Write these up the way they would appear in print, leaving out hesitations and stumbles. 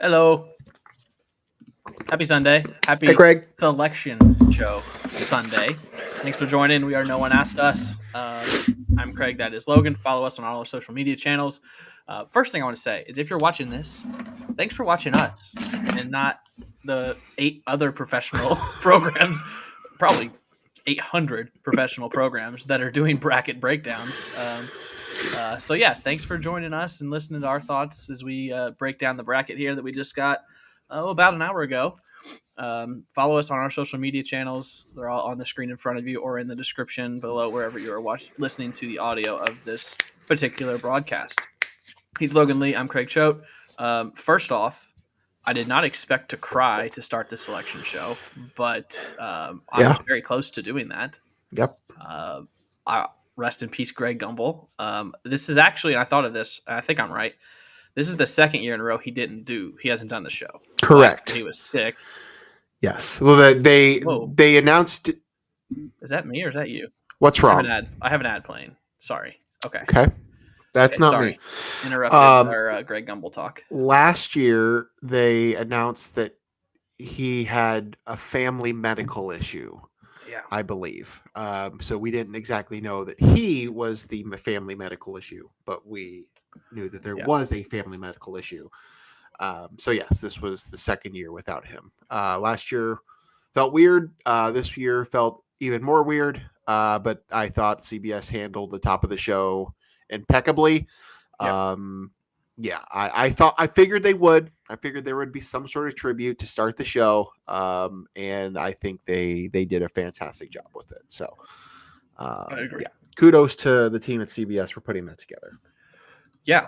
Hello. Happy Sunday. Happy Hey, Craig. Selection Show Sunday. Thanks for joining. We are No One Asked Us. I'm Craig. That is Logan. Follow us on all our social media channels. First thing I want to say is if you're watching this, thanks for watching us and not the 8 other professional programs, probably 800 professional programs that are doing bracket breakdowns. So yeah, thanks for joining us and listening to our thoughts as we break down the bracket here that we just got about an hour ago. Follow us on our social media channels. They're all on the screen in front of you or in the description below wherever you are listening to the audio of this particular broadcast. He's Logan Lee. I'm Craig Choate. First off, I did not expect to cry to start this selection show, but I was very close to doing that. Yep. Rest in peace, Greg Gumbel. This is actually, I thought of this, I think I'm right. This is the second year in a row he hasn't done the show. Correct. He was sick. Yes. Well, they announced. Is that me or is that you? What's wrong? I have an ad playing. Sorry. Okay. That's not sorry. Me. Interrupted our Greg Gumbel talk. Last year, they announced that he had a family medical issue. Yeah. I believe. So we didn't exactly know that he was the family medical issue, but we knew that there was a family medical issue. So yes, this was the second year without him. Last year felt weird. This year felt even more weird. But I thought CBS handled the top of the show impeccably. I figured they would. I figured there would be some sort of tribute to start the show. And I think they did a fantastic job with it. So I agree. Yeah. Kudos to the team at CBS for putting that together. Yeah.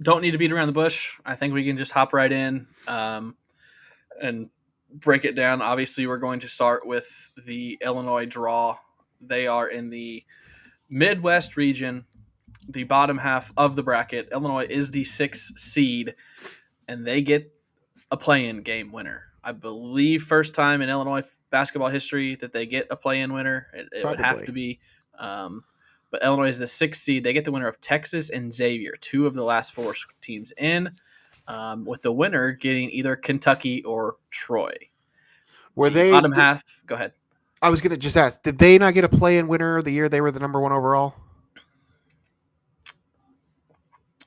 Don't need to beat around the bush. I think we can just hop right in and break it down. Obviously, we're going to start with the Illinois draw. They are in the Midwest region, the bottom half of the bracket. Illinois is the 6th seed, and they get a play-in game winner. I believe first time in Illinois basketball history that they get a play-in winner. It would have to be. But Illinois is the 6th seed. They get the winner of Texas and Xavier, 2 of the last 4 teams in, with the winner getting either Kentucky or Troy. Bottom half? Go ahead. I was going to just ask, did they not get a play-in winner the year they were the number 1 overall?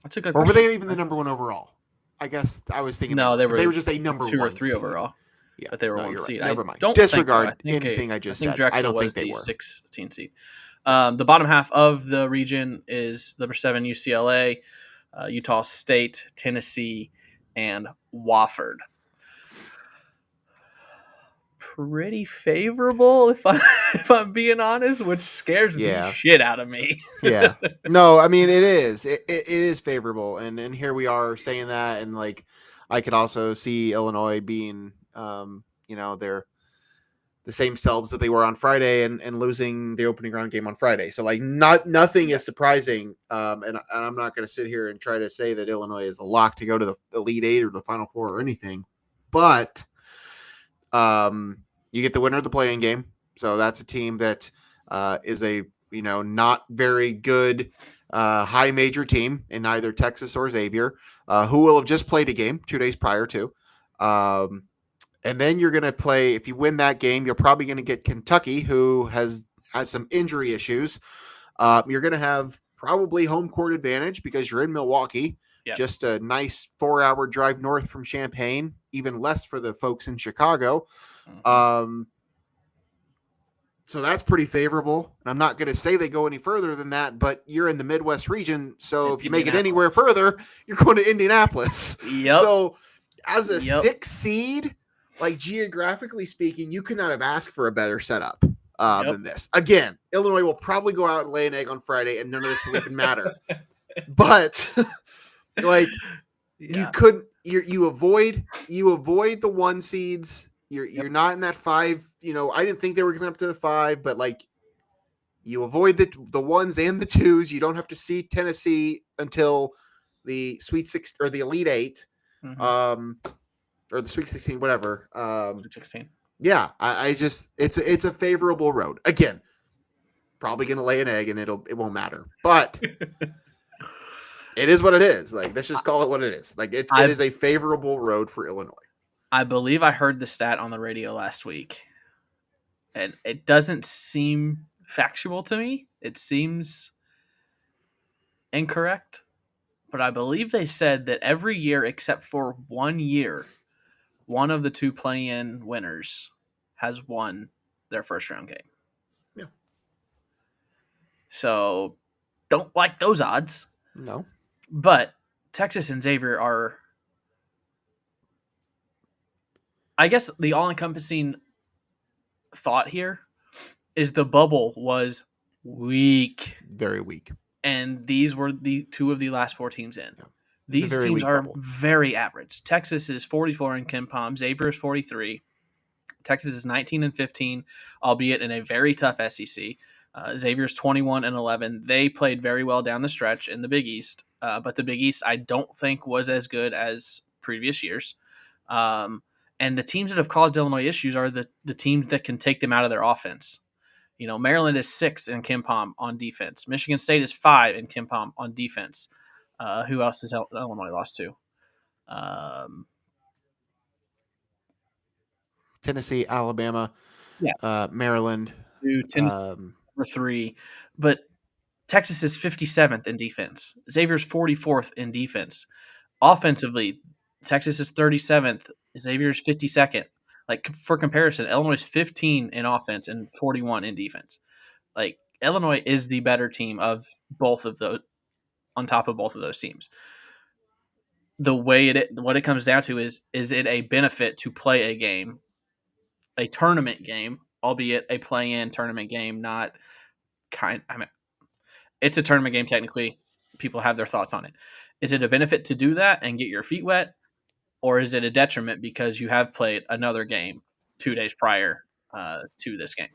That's a good question. Or were they even the number 1 overall? I guess I was thinking they were just a number 2 1 or 3 seed. overall. Yeah, but they were 1 seed. Right. Never mind. Don't disregard anything I just said. I don't think they were. 16 seed. The bottom half of the region is number 7 UCLA, Utah State, Tennessee, and Wofford. Pretty favorable, if I'm being honest, which scares the shit out of me. Yeah. No, I mean it is. It is favorable, and here we are saying that, and like I could also see Illinois being, they're the same selves that they were on Friday and losing the opening round game on Friday. So like nothing is surprising. And I'm not going to sit here and try to say that Illinois is a lock to go to the Elite 8 or the Final 4 or anything, but you get the winner of the play-in game. So that's a team that is a, not very good high major team in either Texas or Xavier, who will have just played a game 2 days prior to. And then you're going to play, if you win that game, you're probably going to get Kentucky, who has some injury issues. You're going to have probably home court advantage because you're in Milwaukee. Yep. Just a nice 4-hour drive north from Champaign, even less for the folks in Chicago. Mm-hmm. So that's pretty favorable. And I'm not going to say they go any further than that, but you're in the Midwest region. So if you make it anywhere further, you're going to Indianapolis. Yep. So as a 6th seed, like geographically speaking, you could not have asked for a better setup than this. Again, Illinois will probably go out and lay an egg on Friday, and none of this will even matter. But like you avoid the 1 seeds. You're not in that 5. I didn't think they were going up to the 5, but like you avoid the 1s and the 2s. You don't have to see Tennessee until the Sweet 6 or the Elite 8. Mm-hmm. Or the Sweet 16, whatever. 16. Yeah, I just it's a favorable road. Again, probably going to lay an egg and it won't matter. But It is what it is. Like, let's just call it what it is. Like, it is a favorable road for Illinois. I believe I heard the stat on the radio last week, and it doesn't seem factual to me. It seems incorrect, but I believe they said that every year except for 1 year, one of the two play-in winners has won their first round game. Yeah. So don't like those odds. No. But Texas and Xavier are, I guess, the all-encompassing thought here is the bubble was weak. Very weak. And these were the two of the last 4 teams in. Yeah. These teams are very average. Texas is 44 in KenPom. Xavier is 43. Texas is 19 and 15, albeit in a very tough SEC. Xavier's 21 and 11. They played very well down the stretch in the Big East, but the Big East I don't think was as good as previous years. And the teams that have caused Illinois issues are the teams that can take them out of their offense. You know, Maryland is 6 in KenPom on defense. Michigan State is 5 in KenPom on defense. Who else has Illinois lost to? Tennessee, Alabama, Maryland. 2, Tennessee, number 3. But Texas is 57th in defense. Xavier's 44th in defense. Offensively, Texas is 37th. Xavier's 52nd. Like, for comparison, Illinois is 15 in offense and 41 in defense. Like, Illinois is the better team of both of those, on top of both of those teams. The way what it comes down to is it a benefit to play a game, a tournament game, albeit a play-in tournament game, it's a tournament game technically. People have their thoughts on it. Is it a benefit to do that and get your feet wet, or is it a detriment because you have played another game 2 days prior to this game?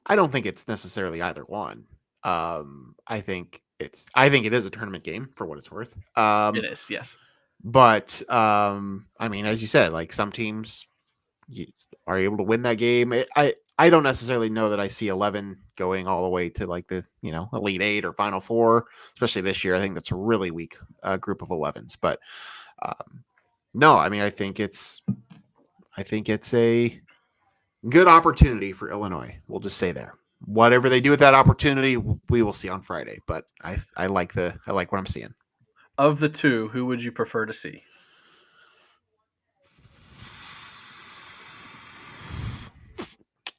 I don't think it's necessarily either one. I think it is a tournament game for what it's worth. It is, yes. But I mean, as you said, like, some teams are able to win that game. I don't necessarily know that I see 11 going all the way to, like, the Elite 8 or Final 4, especially this year. I think that's a really weak group of 11s. But no, I mean, I think it's a good opportunity for Illinois. We'll just say there. Whatever they do with that opportunity, we will see on Friday. But I like what I'm seeing. Of the two, who would you prefer to see?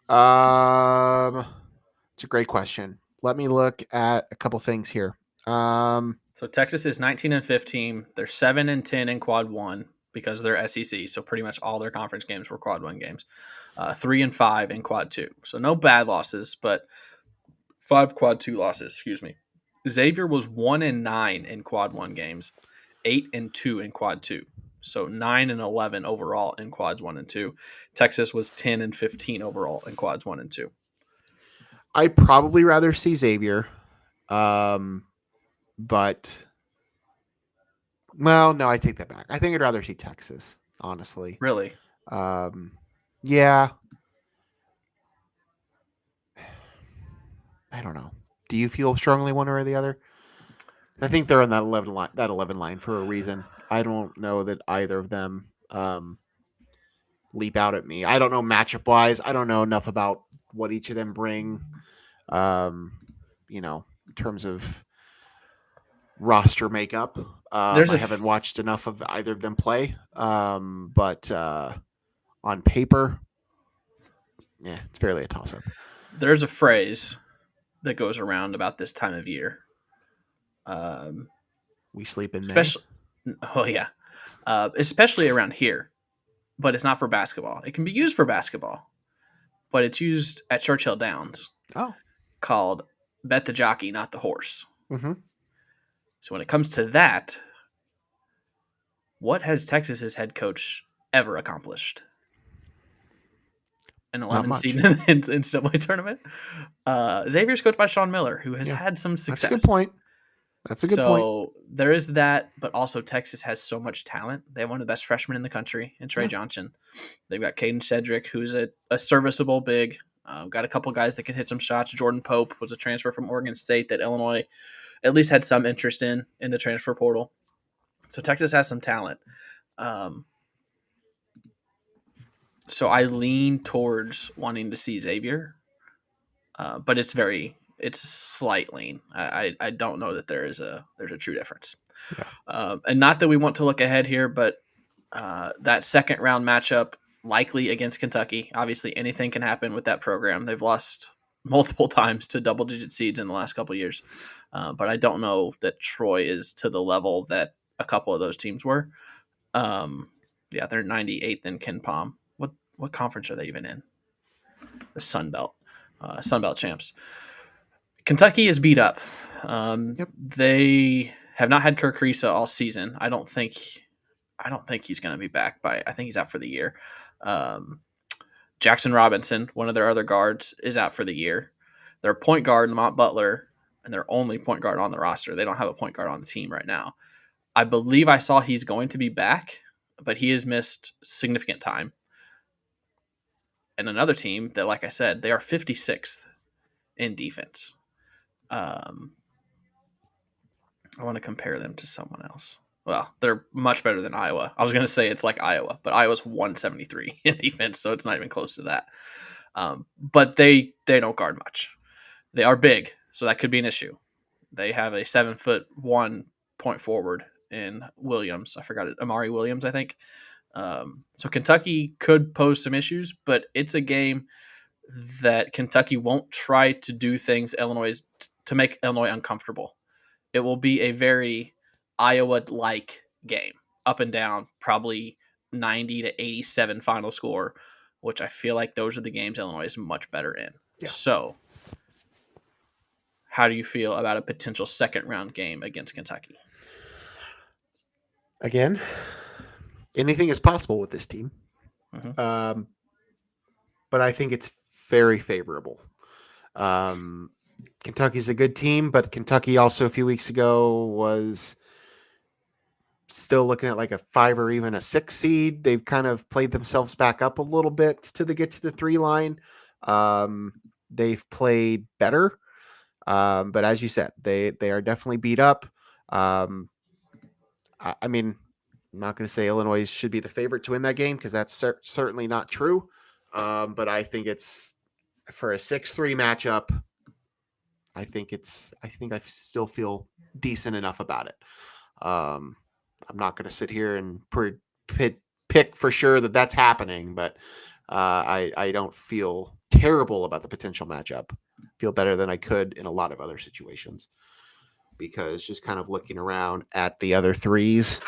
It's a great question. Let me look at a couple things here. So Texas is 19 and 15. They're 7 and 10 in Quad 1 because they're SEC. So pretty much all their conference games were Quad 1 games. 3 and 5 in Quad 2. So no bad losses, but 5 Quad 2 losses. Excuse me. Xavier was 1 and 9 in Quad 1 games, 8 and 2 in Quad 2. So 9 and 11 overall in Quads 1 and 2. Texas was 10 and 15 overall in Quads 1 and 2. I'd probably rather see Xavier. But, well, no, I take that back. I think I'd rather see Texas, honestly. Really? Yeah. I don't know. Do you feel strongly one or the other? I think they're on that 11 line for a reason. I don't know that either of them leap out at me. I don't know matchup wise. I don't know enough about what each of them bring. In terms of roster makeup. I haven't watched enough of either of them play. But on paper, yeah, it's fairly a toss-up. There's a phrase that goes around about this time of year. We sleep in May. Oh, yeah. Especially around here. But it's not for basketball. It can be used for basketball. But it's used at Churchill Downs. Oh. Called bet the jockey, not the horse. Mm-hmm. So when it comes to that, what has Texas's head coach ever accomplished? An 11 seed in the NCAA tournament. Xavier's coached by Sean Miller, who has had some success. That's a good point. So there is that, but also Texas has so much talent. They have one of the best freshmen in the country in Trey Johnson. They've got Caden Cedric, who's a serviceable big. Got a couple guys that can hit some shots. Jordan Pope was a transfer from Oregon State that Illinois at least had some interest in the transfer portal. So Texas has some talent. So I lean towards wanting to see Xavier, but it's a slight lean. I don't know that there's a true difference. Yeah. And not that we want to look ahead here, but that second round matchup likely against Kentucky. Obviously, anything can happen with that program. They've lost multiple times to double-digit seeds in the last couple of years, but I don't know that Troy is to the level that a couple of those teams were. Yeah, they're 98th in Ken Palm. What conference are they even in? The Sun Belt champs. Kentucky is beat up. They have not had Kirk Risa all season. I don't think he's going to be back I think he's out for the year. Jackson Robinson, one of their other guards, is out for the year. Their point guard, Lamont Butler, and their only point guard on the roster. They don't have a point guard on the team right now. I believe I saw he's going to be back, but he has missed significant time. And another team that, like I said, they are 56th in defense. I want to compare them to someone else. Well, they're much better than Iowa. I was going to say it's like Iowa, but Iowa's 173 in defense, so it's not even close to that. But they don't guard much. They are big, so that could be an issue. They have a 7'1" point forward in Williams. I forgot it. Amari Williams, I think. So Kentucky could pose some issues, but it's a game that Kentucky won't try to do things to make Illinois uncomfortable. It will be a very Iowa-like game, up and down, probably 90 to 87 final score, which I feel like those are the games Illinois is much better in. Yeah. So how do you feel about a potential second-round game against Kentucky? Again, anything is possible with this team. Mm-hmm. But I think it's very favorable. Kentucky's a good team, but Kentucky also a few weeks ago was still looking at like a 5 or even a 6 seed. They've kind of played themselves back up a little bit to get to the 3 line. They've played better. But as you said, they are definitely beat up. I mean, I'm not going to say Illinois should be the favorite to win that game because that's certainly not true. But I think it's for a 6-3 matchup. I think I still feel decent enough about it. I'm not going to sit here and pick for sure that that's happening, but I don't feel terrible about the potential matchup. I feel better than I could in a lot of other situations because just kind of looking around at the other threes,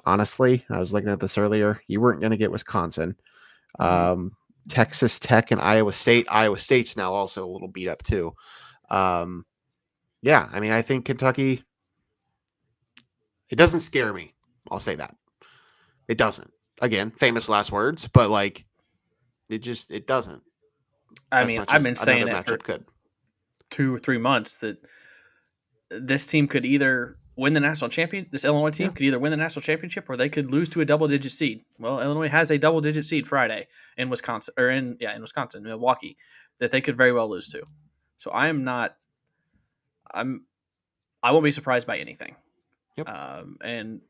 honestly, I was looking at this earlier. You weren't going to get Wisconsin. Texas Tech and Iowa State. Iowa State's now also a little beat up too. Yeah, I mean, I think Kentucky, it doesn't scare me. I'll say that. It doesn't. Again, famous last words, but like, it doesn't. I mean, I've been saying it for 2 or 3 months that this team could either win the national championship. This Illinois team could either win the national championship or they could lose to a double-digit seed. Well, Illinois has a double-digit seed Friday in Wisconsin, or in Milwaukee, that they could very well lose to. So I won't be surprised by anything. Yep. And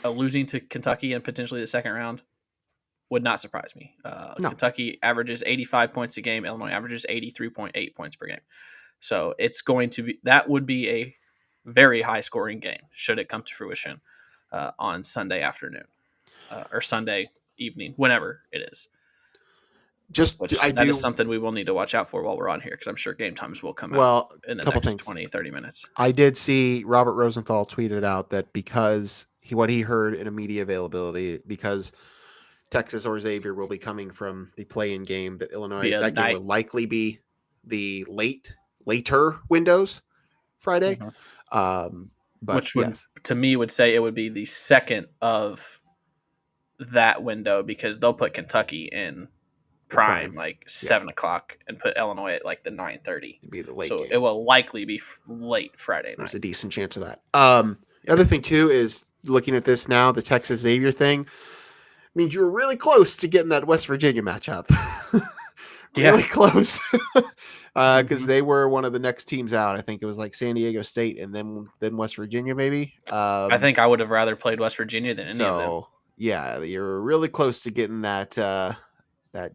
losing to Kentucky and potentially the second round would not surprise me. No. Kentucky averages 85 points a game. Illinois averages 83.8 points per game. So that would be a very high scoring game should it come to fruition on Sunday afternoon or Sunday evening, whenever it is. That is something we will need to watch out for while we're on here because I'm sure game times will come out in the next 20, 30 minutes. I did see Robert Rosenthal tweeted out that because what he heard in a media availability, because Texas or Xavier will be coming from the play-in game, that Illinois, that game will likely be the later windows Friday. Mm-hmm. Which to me would say it would be the second of that window because they'll put Kentucky in prime, like 7 o'clock, and put Illinois at like the 9:30. It'd be the late so game. It will likely be late Friday night. There's a decent chance of that. The other thing too is looking at this now, the Texas Xavier thing means you were really close to getting that West Virginia matchup. really close, because they were one of the next teams out. I think it was like San Diego State and then West Virginia, maybe. I think I would have rather played West Virginia than any of them. So yeah, you're really close to getting that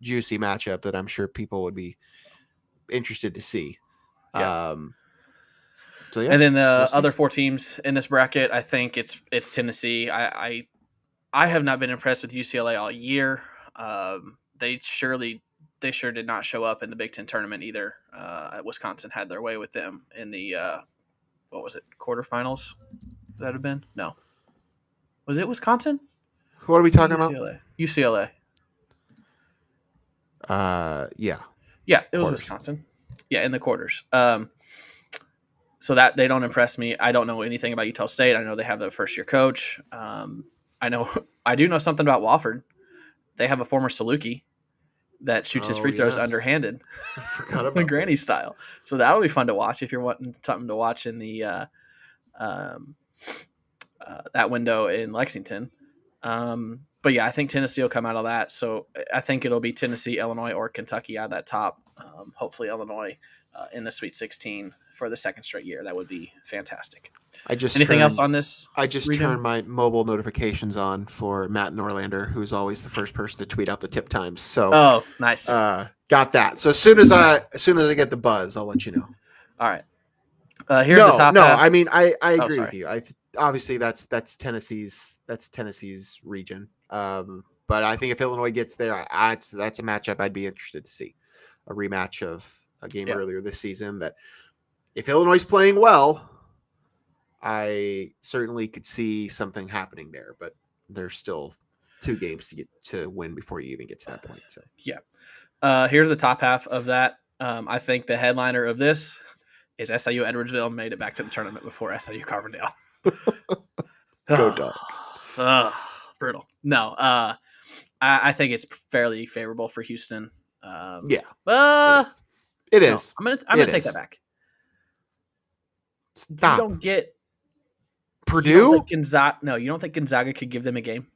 juicy matchup that I'm sure people would be interested to see. Yeah. So yeah, And then the we'll see. other 4 teams in this bracket, I think it's Tennessee. I have not been impressed with UCLA all year. They sure did not show up in the Big Ten tournament either. Wisconsin had their way with them in the what was it, quarterfinals? Would that have been? No, was it Wisconsin? What are we talking UCLA. UCLA. Yeah. Yeah, it was Quarters. Wisconsin. Yeah, in the quarters. So that they don't impress me. I don't know anything about Utah State. I know they have the first year coach. I do know something about Wofford. They have a former Saluki that shoots his free throws underhanded, I forgot about granny style. So that'll be fun to watch if you're wanting something to watch in the that window in Lexington. But yeah, I think Tennessee will come out of that. So I think it'll be Tennessee, Illinois, or Kentucky out of that top. Hopefully Illinois in the Sweet 16 for the second straight year. That would be fantastic. Anything else on this? I just turned my mobile notifications on for Matt Norlander, who's always the first person to tweet out the tip times. So nice. Got that. So as soon as I get the buzz, I'll let you know. All right. Here's the top half. I mean I agree with you. Obviously that's Tennessee's region. But I think if Illinois gets there, that's a matchup I'd be interested to see. A rematch of a game earlier this season. That if Illinois is playing well, I certainly could see something happening there. But there's still 2 games to get to win before you even get to that point. So yeah. Here's the top half of that. I think the headliner of this is SIU Edwardsville made it back to the tournament before SIU Carbondale. Go Dogs. Brutal. No, I think it's fairly favorable for Houston. It is. I'm gonna take that back. Stop. You don't get Purdue. You don't think Gonzaga could give them a game?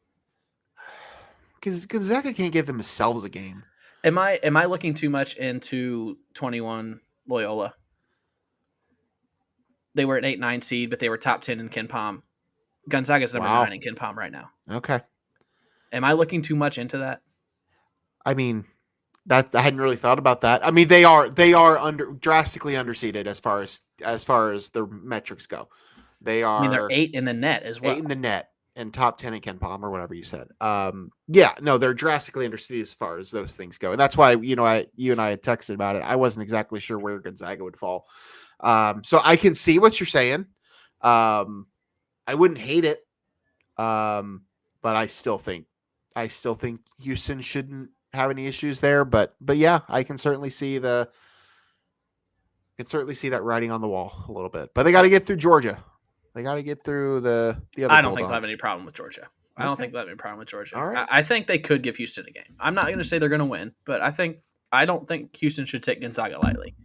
Because Gonzaga can't give themselves a game. Am I looking too much into 21 Loyola? They were an 8-9 seed, but they were top 10 in KenPom. Gonzaga's number 9 in KenPom right now. Okay. Am I looking too much into that? I mean, that I hadn't really thought about that. I mean, they are drastically underseeded as far as their metrics go. They are. I mean, they're 8 in the net as well. 8 in the net and top 10 in KenPom or whatever you said. They're drastically underseeded as far as those things go, and that's why you and I had texted about it. I wasn't exactly sure where Gonzaga would fall. So I can see what you're saying. I wouldn't hate it. But I still think Houston shouldn't have any issues there. But yeah, I can certainly see that writing on the wall a little bit. But they got to get through Georgia. They got to get through the other. I don't think they'll have any problem with Georgia. Okay. I don't think they'll have any problem with Georgia. All right. I think they could give Houston a game. I'm not going to say they're going to win, but I don't think Houston should take Gonzaga lightly.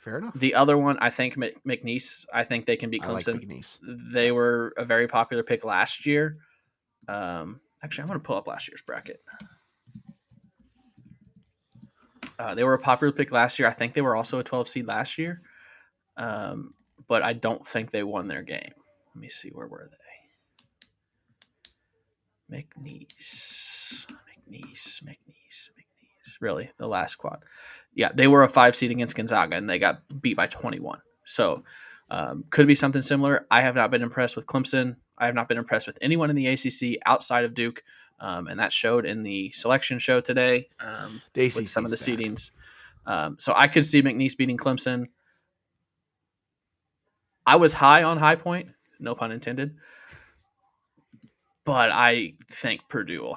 Fair enough. The other one, I think McNeese. I think they can beat Clemson. I like McNeese. They were a very popular pick last year. Actually, I'm going to pull up last year's bracket. They were a popular pick last year. I think they were also a 12 seed last year. But I don't think they won their game. Let me see. Where were they? McNeese. Really, the last quad. Yeah, they were a 5 seed against Gonzaga, and they got beat by 21. So could be something similar. I have not been impressed with Clemson. I have not been impressed with anyone in the ACC outside of Duke, and that showed in the selection show today with some of the seedings. So I could see McNeese beating Clemson. I was high on High Point, no pun intended. But I think Purdue will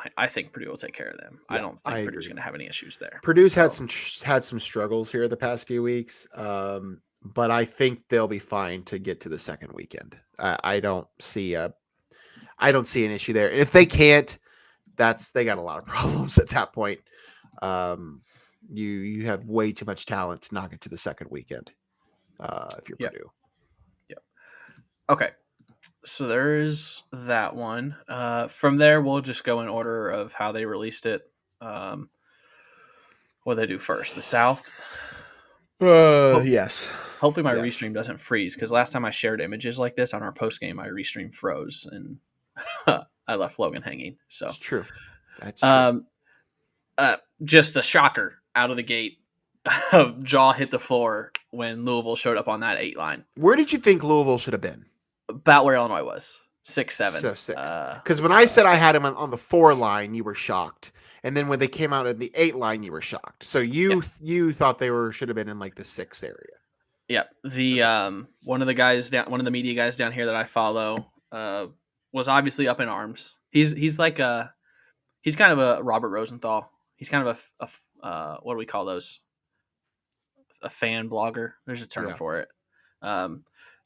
take care of them. Yeah, I don't think Purdue's going to have any issues there. Purdue's had some struggles here the past few weeks, but I think they'll be fine to get to the second weekend. I don't see an issue there. If they can't, they got a lot of problems at that point. You have way too much talent to knock it to the second weekend if you're Purdue. Yep. Okay. So there's that one. From there, we'll just go in order of how they released it. What do they do first? The South? Yes. Hopefully my Yes. restream doesn't freeze, because last time I shared images like this on our post game, my restream froze and I left Logan hanging. So It's true. That's true. Just a shocker out of the gate. Jaw hit the floor when Louisville showed up on that 8 line. Where did you think Louisville should have been? About where Illinois was. 6-7. So 6. Because when I said I had him on the 4 line, you were shocked. And then when they came out in the 8 line, you were shocked. So you thought they should have been in like the 6 area. Yeah. The one of the media guys down here that I follow was obviously up in arms. He's like he's kind of a Robert Rosenthal. He's kind of a what do we call those? A fan blogger. There's a term for it.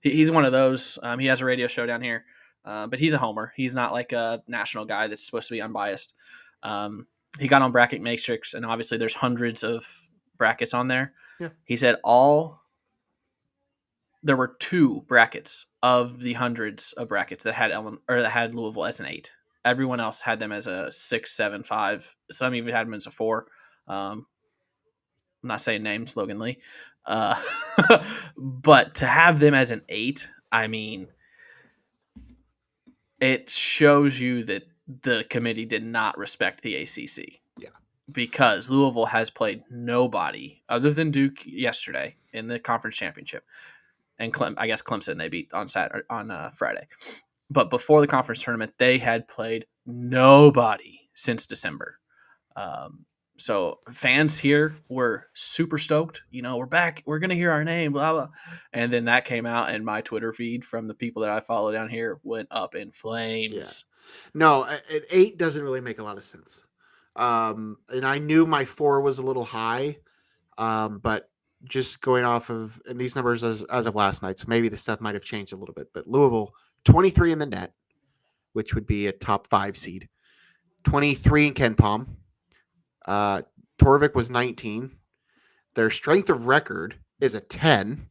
He's one of those. He has a radio show down here, but he's a homer. He's not like a national guy that's supposed to be unbiased. He got on Bracket Matrix, and obviously there's hundreds of brackets on there. Yeah. He said there were 2 brackets of the hundreds of brackets that had Louisville as an 8. Everyone else had them as a 6, 7, 5. Some even had them as a 4. I'm not saying names, Logan Lee. But to have them as an 8, I mean, it shows you that the committee did not respect the ACC. Yeah. Because Louisville has played nobody other than Duke yesterday in the conference championship. And I guess Clemson they beat on Friday. But before the conference tournament, they had played nobody since December. So fans here were super stoked. We're back. We're going to hear our name, blah, blah. And then that came out, and my Twitter feed from the people that I follow down here went up in flames. Yeah. No, an 8 doesn't really make a lot of sense. And I knew my 4 was a little high, but just going off of and these numbers as of last night, so maybe the stuff might have changed a little bit. But Louisville, 23 in the net, which would be a top 5 seed. 23 in Ken Palm. Torvik was 19. Their strength of record is a 10,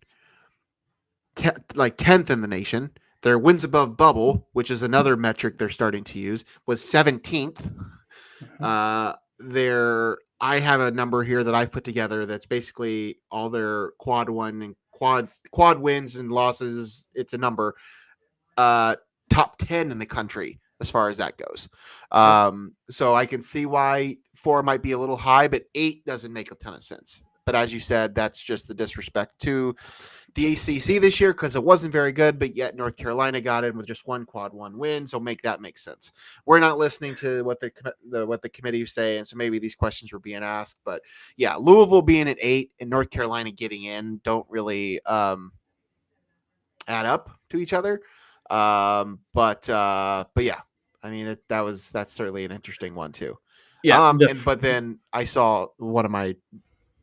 like 10th in the nation. Their wins above bubble, which is another metric they're starting to use, was 17th. I have a number here that I've put together that's basically all their quad wins and losses. It's a number. Top 10 in the country as far as that goes. So I can see why 4 might be a little high, but 8 doesn't make a ton of sense. But as you said, that's just the disrespect to the ACC this year because it wasn't very good, but yet North Carolina got in with just 1 quad 1 win. So that makes sense. We're not listening to what the committee is saying, so maybe these questions were being asked. But yeah, Louisville being at 8 and North Carolina getting in don't really add up to each other. But yeah, I mean that's certainly an interesting one too. Yeah. But then I saw one of my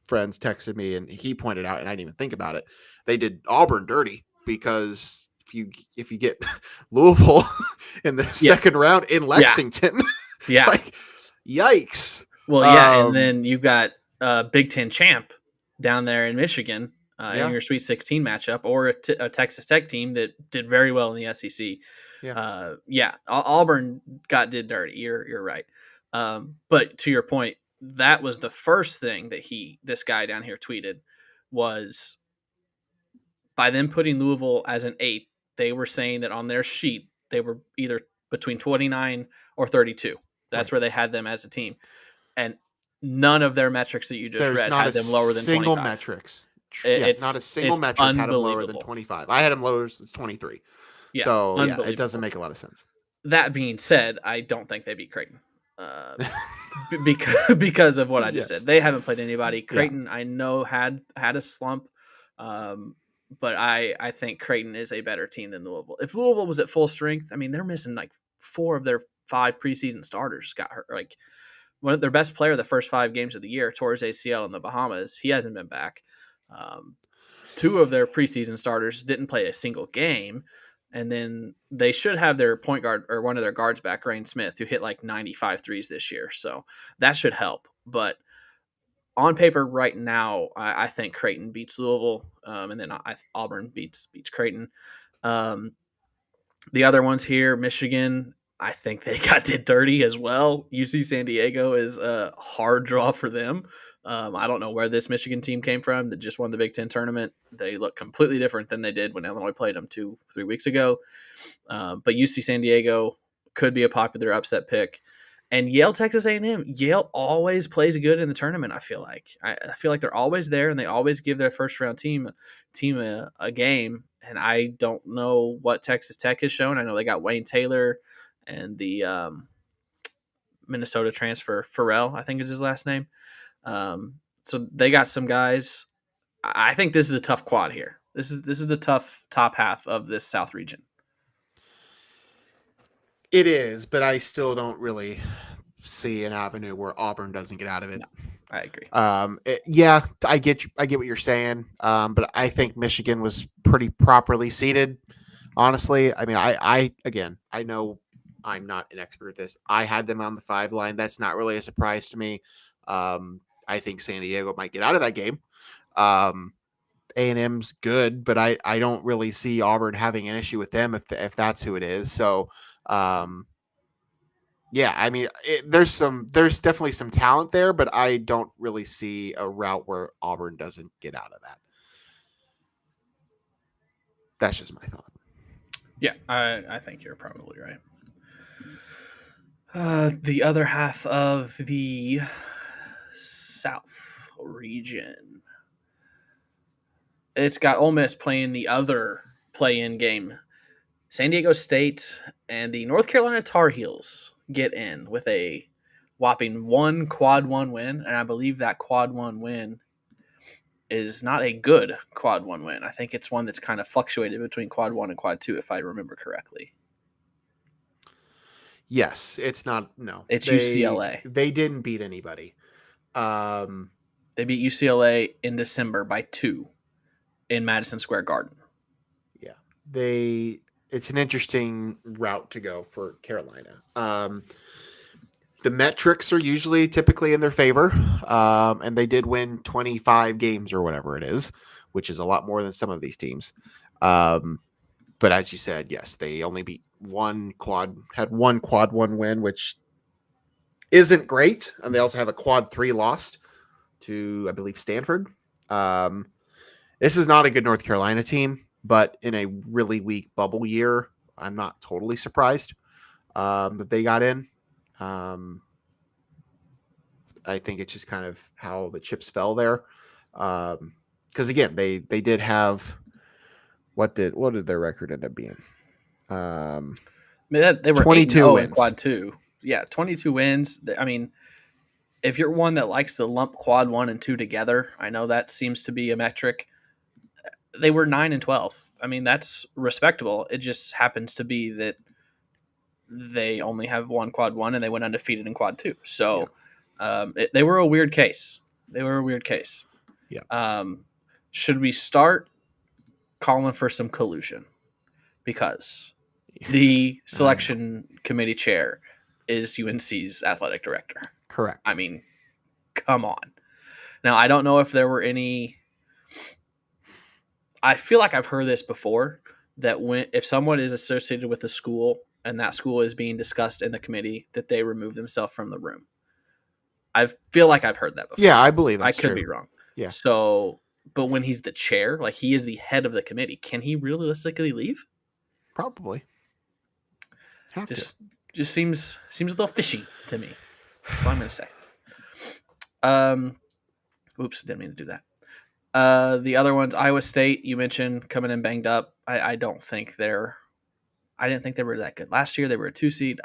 friends texted me and he pointed out, and I didn't even think about it. They did Auburn dirty because if you get Louisville in the second round in Lexington, like, yikes. Well, yeah, and then you got Big Ten champ down there in Michigan in your Sweet 16 matchup, or a Texas Tech team that did very well in the SEC. Auburn did dirty. You're right. But to your point, that was the first thing that this guy down here tweeted was by them putting Louisville as an 8, they were saying that on their sheet, they were either between 29 or 32. That's where they had them as a team. And none of their metrics that you just read had them lower than 25. Single metrics. Not a single metric had them lower than 25. I had them lower as 23. Yeah, so it doesn't make a lot of sense. That being said, I don't think they beat Creighton. Because of what I just said. They haven't played anybody. Creighton, I know, had a slump, but I think Creighton is a better team than Louisville. If Louisville was at full strength, I mean, they're missing like 4 of their 5 preseason starters got hurt. Like one of their best player the first 5 games of the year tore his ACL in the Bahamas. He hasn't been back. 2 of their preseason starters didn't play a single game. And then they should have their point guard or one of their guards back, Rain Smith, who hit like 95 threes this year. So that should help. But on paper right now, I think Creighton beats Louisville, and then Auburn beats Creighton. The other ones here, Michigan, I think they did dirty as well. UC San Diego is a hard draw for them. I don't know where this Michigan team came from that just won the Big Ten tournament. They look completely different than they did when Illinois played them 2-3 weeks ago. But UC San Diego could be a popular upset pick. And Yale, Texas A&M. Yale always plays good in the tournament. I feel like they're always there, and they always give their first round team a game. And I don't know what Texas Tech has shown. I know they got Wayne Taylor and the Minnesota transfer Farrell, I think is his last name. So they got some guys. I think this is a tough quad here. This is a tough top half of this South region. It is, but I still don't really see an avenue where Auburn doesn't get out of it. No, I agree. Yeah, I get what you're saying. But I think Michigan was pretty properly seated. Honestly, I mean, I know I'm not an expert at this. I had them on the 5 line. That's not really a surprise to me. I think San Diego might get out of that game. A&M's good, but I don't really see Auburn having an issue with them if that's who it is. So, yeah, I mean, there's definitely some talent there, but I don't really see a route where Auburn doesn't get out of that. That's just my thought. Yeah, I think you're probably right. The other half of the South region, it's got Ole Miss playing the other play-in game. San Diego State and the North Carolina Tar Heels get in with a whopping 1 quad 1 win, and I believe that quad 1 win is not a good quad 1 win. I think it's one that's kind of fluctuated between quad 1 and quad 2, if I remember correctly. Yes, it's not. No, it's UCLA. They didn't beat anybody. They beat UCLA in December by 2 in Madison Square Garden. Yeah, it's an interesting route to go for Carolina. The metrics are typically in their favor, and they did win 25 games or whatever it is, which is a lot more than some of these teams. But as you said, yes, they only beat one quad 1 win, which isn't great. And they also have a quad 3 lost to, I believe, Stanford. This is not a good North Carolina team, but in a really weak bubble year, I'm not totally surprised that they got in. I think it's just kind of how the chips fell there. Because again, they did have what did their record end up being? They were 22 wins in quad 2. Yeah, 22 wins. I mean, if you're one that likes to lump quad 1 and 2 together, I know that seems to be a metric. They were 9-12. I mean, that's respectable. It just happens to be that they only have 1 quad 1 and they went undefeated in quad 2. So they were a weird case. Yeah. Should we start calling for some collusion? Because the selection committee chair is UNC's athletic director. Correct. I mean, come on. Now, I don't know if there were any. I feel like I've heard this before, that if someone is associated with a school and that school is being discussed in the committee, that they remove themselves from the room. I feel like I've heard that before. Yeah, I believe that's true. I could be wrong. Yeah. So, but when he's the chair, like he is the head of the committee, can he realistically leave? Probably. Just seems a little fishy to me. That's all I'm going to say. Oops, didn't mean to do that. The other ones, Iowa State, you mentioned coming in banged up. I didn't think they were that good. Last year they were a 2 seed.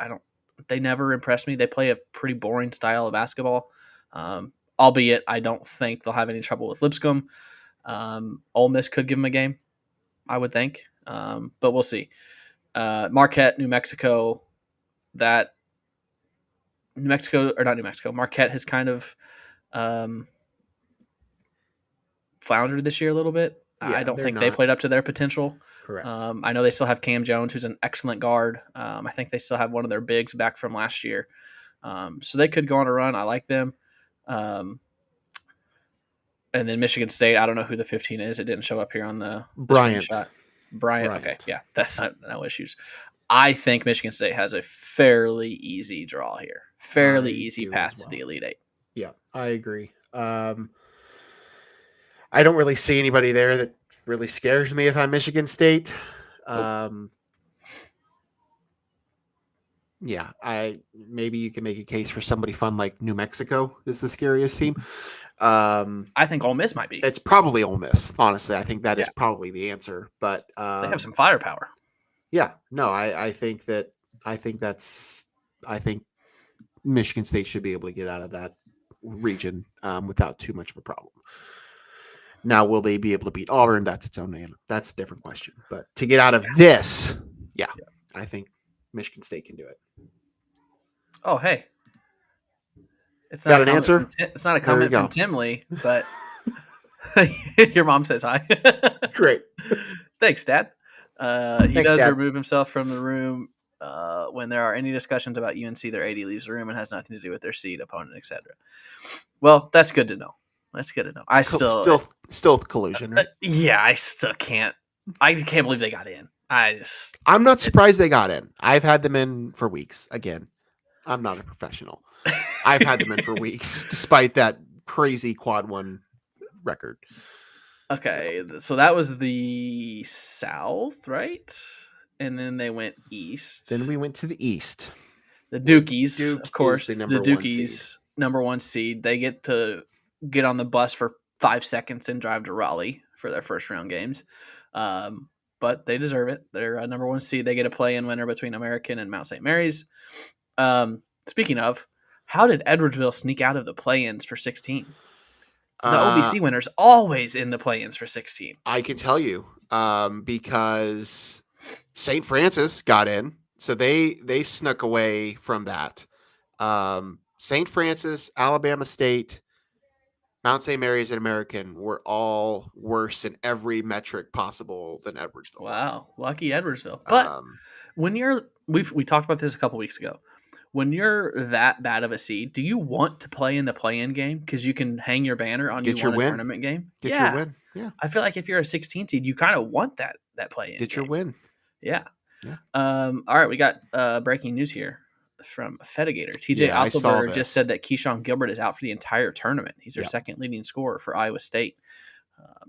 They never impressed me. They play a pretty boring style of basketball. Albeit I don't think they'll have any trouble with Lipscomb. Ole Miss could give them a game, I would think. But we'll see. Marquette, New Mexico, Marquette has kind of floundered this year a little bit. Yeah, I don't think they played up to their potential. Correct. I know they still have Cam Jones, who's an excellent guard. I think they still have one of their bigs back from last year. So they could go on a run. I like them. And then Michigan State, I don't know who the 15 is. It didn't show up here on the screenshot. Bryant. Okay, yeah, that's no issues. I think Michigan State has a fairly easy draw here. Fairly easy path to the Elite Eight. Yeah, I agree. I don't really see anybody there that really scares me if I'm Michigan State. Yeah, I maybe you can make a case for somebody fun like New Mexico is the scariest team. I think Ole Miss might be. It's probably Ole Miss. Honestly, I think that is Yeah. probably the answer. But They have some firepower. yeah, no, I think that I think that's I think Michigan State should be able to get out of that region without too much of a problem. Now, will they be able to beat Auburn? That's its own answer. That's a different question. But to get out of this, yeah, I think Michigan State can do it. Oh, hey. It's Got not an answer? It's not a There we comment from go. Tim Lee, but your mom says hi. Great. Thanks, Dad. He Thanks, does Dad. remove himself from the room when there are any discussions about UNC. Their AD leaves the room and has nothing to do with their seed, opponent, etc. Well, that's good to know. That's good to know. I Still collusion, right? yeah, I still can't. I can't believe they got in. I'm not surprised they got in. I've had them in for weeks. Again, I'm not a professional. I've had them in for weeks, despite that crazy quad one record. Okay, so that was the South, right? And then they went east. Then we went to the east. The Dukies, Duke of course, is the the number one Dukies, seed. number one seed. They get to get on the bus for 5 seconds and drive to Raleigh for their first round games. But they deserve it. They're a number one seed. They get a play-in winner between American and Mount St. Mary's. Speaking of, how did Edwardsville sneak out of the play-ins for 16? The OVC winner's always in the play-ins for 16. I can tell you because St. Francis got in, so they snuck away from that. St. Francis, Alabama State, Mount St. Mary's, and American were all worse in every metric possible than Edwardsville. Wow, lucky Edwardsville. But when we talked about this a couple weeks ago. When you're that bad of a seed, do you want to play in the play-in game because you can hang your banner on you won a tournament game? Get your win. Yeah. I feel like if you're a 16 seed, you kind of want that play-in. Get your win. Yeah. All right, we got breaking news here from Fedigator. TJ Osselberg just said that Keyshawn Gilbert is out for the entire tournament. He's their second leading scorer for Iowa State.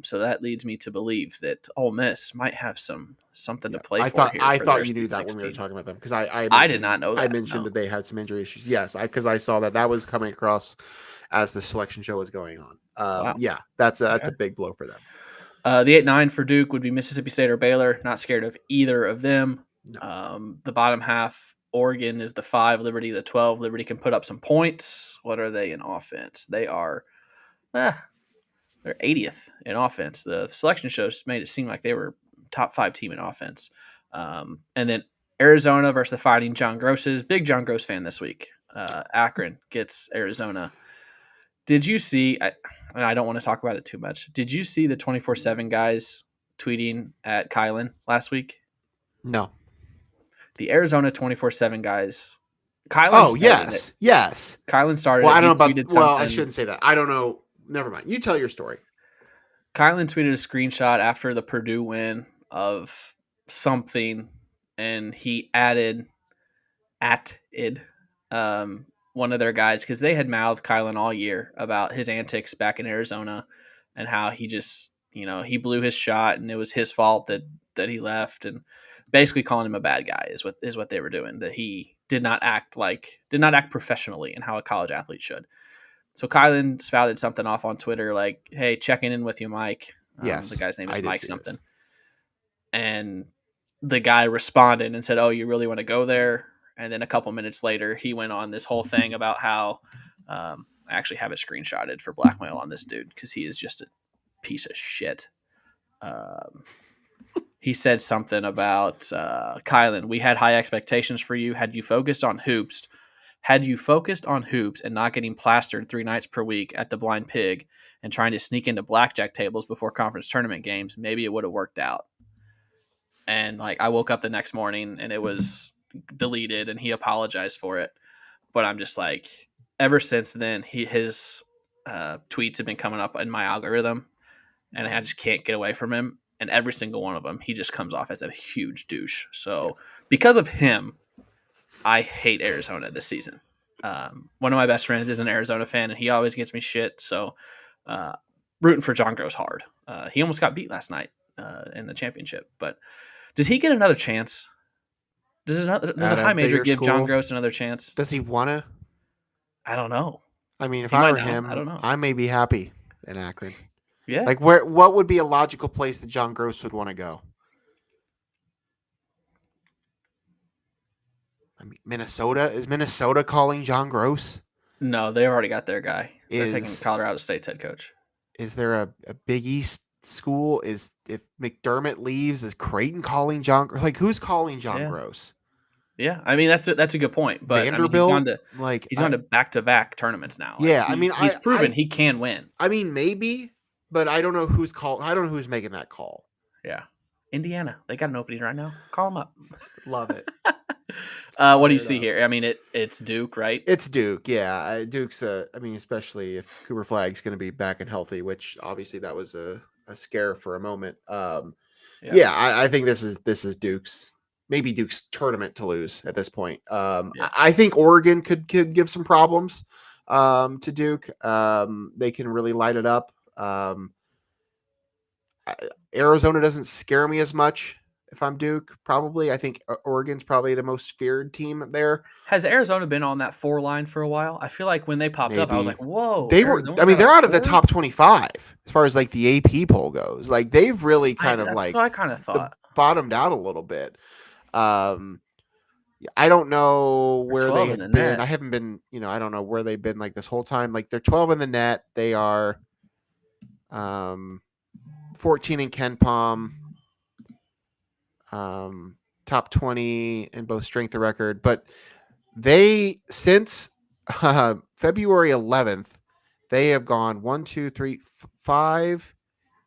So that leads me to believe that Ole Miss might have something to play for. I thought you knew that when we were talking about them because I did not know that. I mentioned that they had some injury issues. Yes, because I saw that was coming across as the selection show was going on. Wow. Yeah, that's a big blow for them. The 8-9 for Duke would be Mississippi State or Baylor. Not scared of either of them. No. The bottom half, Oregon is the 5, Liberty the 12. Liberty can put up some points. What are they in offense? They are they're 80th in offense. The selection shows made it seem like they were top 5 team in offense. And then Arizona versus the Fighting John Grosses. Big John Gross fan this week. Akron gets Arizona. Did you see, and I don't want to talk about it too much, did you see the 24/7 guys tweeting at Kylan last week? No. The Arizona 24/7 guys. Kylan yes. Kylan started I don't know about, I shouldn't say that. I don't know. Never mind. You tell your story. Kylan tweeted a screenshot after the Purdue win of something, and he added one of their guys because they had mouthed Kylan all year about his antics back in Arizona and how he just, he blew his shot and it was his fault that he left, and basically calling him a bad guy is what they were doing, that he did not act professionally and how a college athlete should. So Kylan spouted something off on Twitter like, hey, checking in with you, Mike. Yes. The guy's name is Mike something. And the guy responded and said, oh, you really want to go there? And then a couple minutes later, he went on this whole thing about how I actually have it screenshotted for blackmail on this dude because he is just a piece of shit. He said something about Kylan, we had high expectations for you. Had you focused on hoops and not getting plastered 3 nights per week at the Blind Pig and trying to sneak into blackjack tables before conference tournament games, maybe it would have worked out. And I woke up the next morning and it was deleted and he apologized for it. But I'm just ever since then, his tweets have been coming up in my algorithm and I just can't get away from him. And every single one of them, he just comes off as a huge douche. So because of him, I hate Arizona this season. One of my best friends is an Arizona fan, and he always gets me shit. So rooting for John Gross hard. He almost got beat last night in the championship. But does he get another chance? Does a At a high major bigger give John school, Gross another chance? does he want to? I don't know. I mean, if He I might were know. I him, don't know. I may be happy in Akron. Yeah. Like, what would be a logical place that John Gross would want to go? I mean, Minnesota? Is Minnesota calling John Gross? No, they already got their guy. They're taking Is Colorado State's head coach. is there a Big East school? Is if McDermott leaves, is Creighton calling John? Like, who's calling John Yeah. Gross? Yeah, I mean that's a good point. But Vanderbilt? he's gone to back-to-back tournaments now. Like, Yeah, I mean, he's proven he can win. I mean, maybe, but I don't know who's I don't know who's making that call. Yeah, Indiana, they got an opening right now. Call them up. Love it. What do you see here? I mean, it's Duke, right? It's Duke, yeah. Duke's. I mean, especially if Cooper Flag's going to be back and healthy, which obviously that was a scare for a moment. Yeah, I think this is Duke's. Maybe Duke's tournament to lose at this point. I think Oregon could give some problems to Duke. They can really light it up. Arizona doesn't scare me as much if I'm Duke. Probably, I think Oregon's probably the most feared team there. Has Arizona been on that 4 line for a while? I feel like when they popped up, I was like, "Whoa!" They were. I mean, they're out of the top 25 as far as like the AP poll goes. Like they've really kind of that's what I kind of thought. Bottomed out a little bit. I don't know where they have been. I haven't been, I don't know where they've been like this whole time. Like they're 12 in the net. They are 14 in Ken Palm, top 20 in both strength of record. But they, since February 11th, they have gone 1, 2, 3, 5,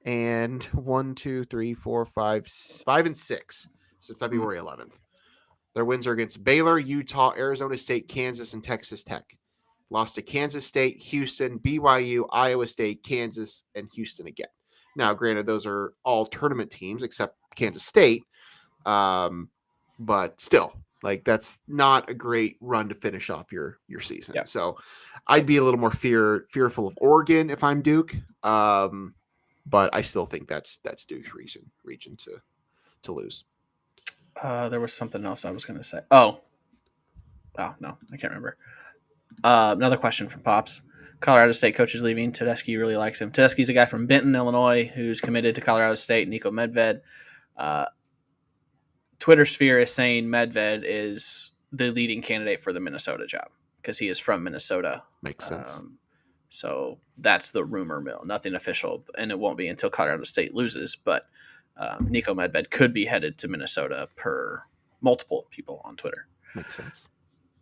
and 1, 2, 3, 4, 5, 5 and 6. So February 11th. Their wins are against Baylor, Utah, Arizona State, Kansas, and Texas Tech. Lost to Kansas State, Houston, BYU, Iowa State, Kansas, and Houston again. Now, granted, those are all tournament teams except Kansas State. But still, like that's not a great run to finish off your season. Yeah. So I'd be a little more fearful of Oregon if I'm Duke. But I still think that's Duke's region to lose. There was something else I was going to say. Oh, no, I can't remember. Another question from Pops. Colorado State coach is leaving. Tedeschi really likes him. Tedeschi's a guy from Benton, Illinois, who's committed to Colorado State. Nico Medved. Twitter sphere is saying Medved is the leading candidate for the Minnesota job because he is from Minnesota. Makes sense. So that's the rumor mill. Nothing official, and it won't be until Colorado State loses. But Nico Medved could be headed to Minnesota per multiple people on Twitter. Makes sense.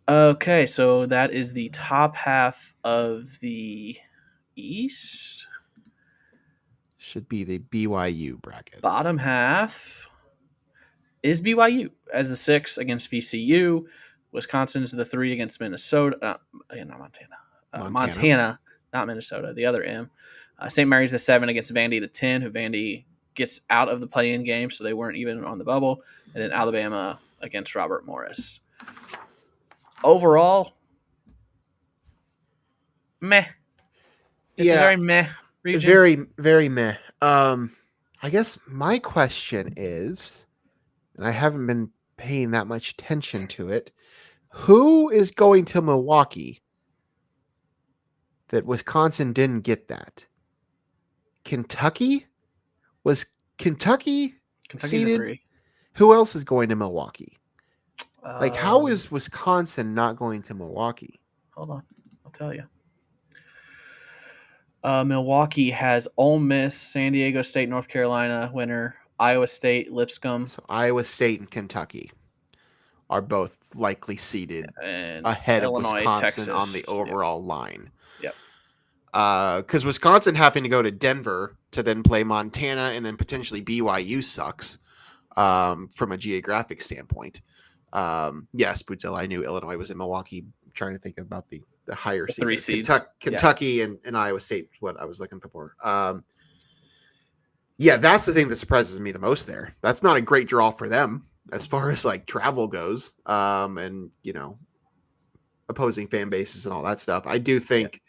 Okay, so that is the top half of the East. Should be the BYU bracket. Bottom half is BYU as the 6 against VCU. Wisconsin's the 3 against Minnesota. Not Montana. Montana, not Minnesota. The other M. St. Mary's the 7 against Vandy the 10, who Vandy gets out of the play-in game, so they weren't even on the bubble. And then Alabama against Robert Morris. Overall, meh. It's a very meh region. It's very, very meh. I guess my question is, and I haven't been paying that much attention to it, who is going to Milwaukee that Wisconsin didn't get that? Kentucky? Was Kentucky seeded? 3. Who else is going to Milwaukee? Like, how is Wisconsin not going to Milwaukee? Hold on. I'll tell you. Milwaukee has Ole Miss, San Diego State, North Carolina winner, Iowa State, Lipscomb. So Iowa State and Kentucky are both likely seeded ahead Illinois, of Wisconsin Texas, on the overall line. Yep. Because Wisconsin having to go to Denver to then play Montana and then potentially BYU sucks from a geographic standpoint. Yes, Bootzell, I knew Illinois was in Milwaukee. I'm trying to think about the higher seeds. 3 seeds. Kentucky and Iowa State is what I was looking for. Yeah, that's the thing that surprises me the most there. That's not a great draw for them as far as like travel goes. And opposing fan bases and all that stuff. I do Yeah. think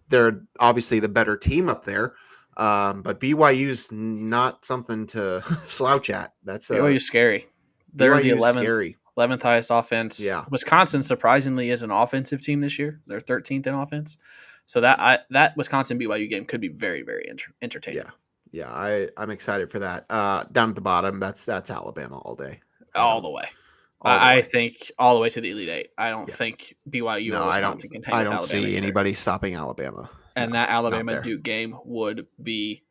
they're obviously the better team up there. But BYU's not something to slouch at. That's BYU's scary. They're the BYU's 11th scary. 11th highest offense. Yeah. Wisconsin surprisingly is an offensive team this year. They're 13th in offense. So that Wisconsin BYU game could be very, very entertaining. Yeah. I'm excited for that. Down at the bottom, that's Alabama all day. All the way. All the I way. think all the way to the Elite Eight. I don't Yeah. think BYU No, or I Wisconsin can hang I with don't Alabama see either. anybody stopping Alabama. And No, that not Alabama there. Duke game would be.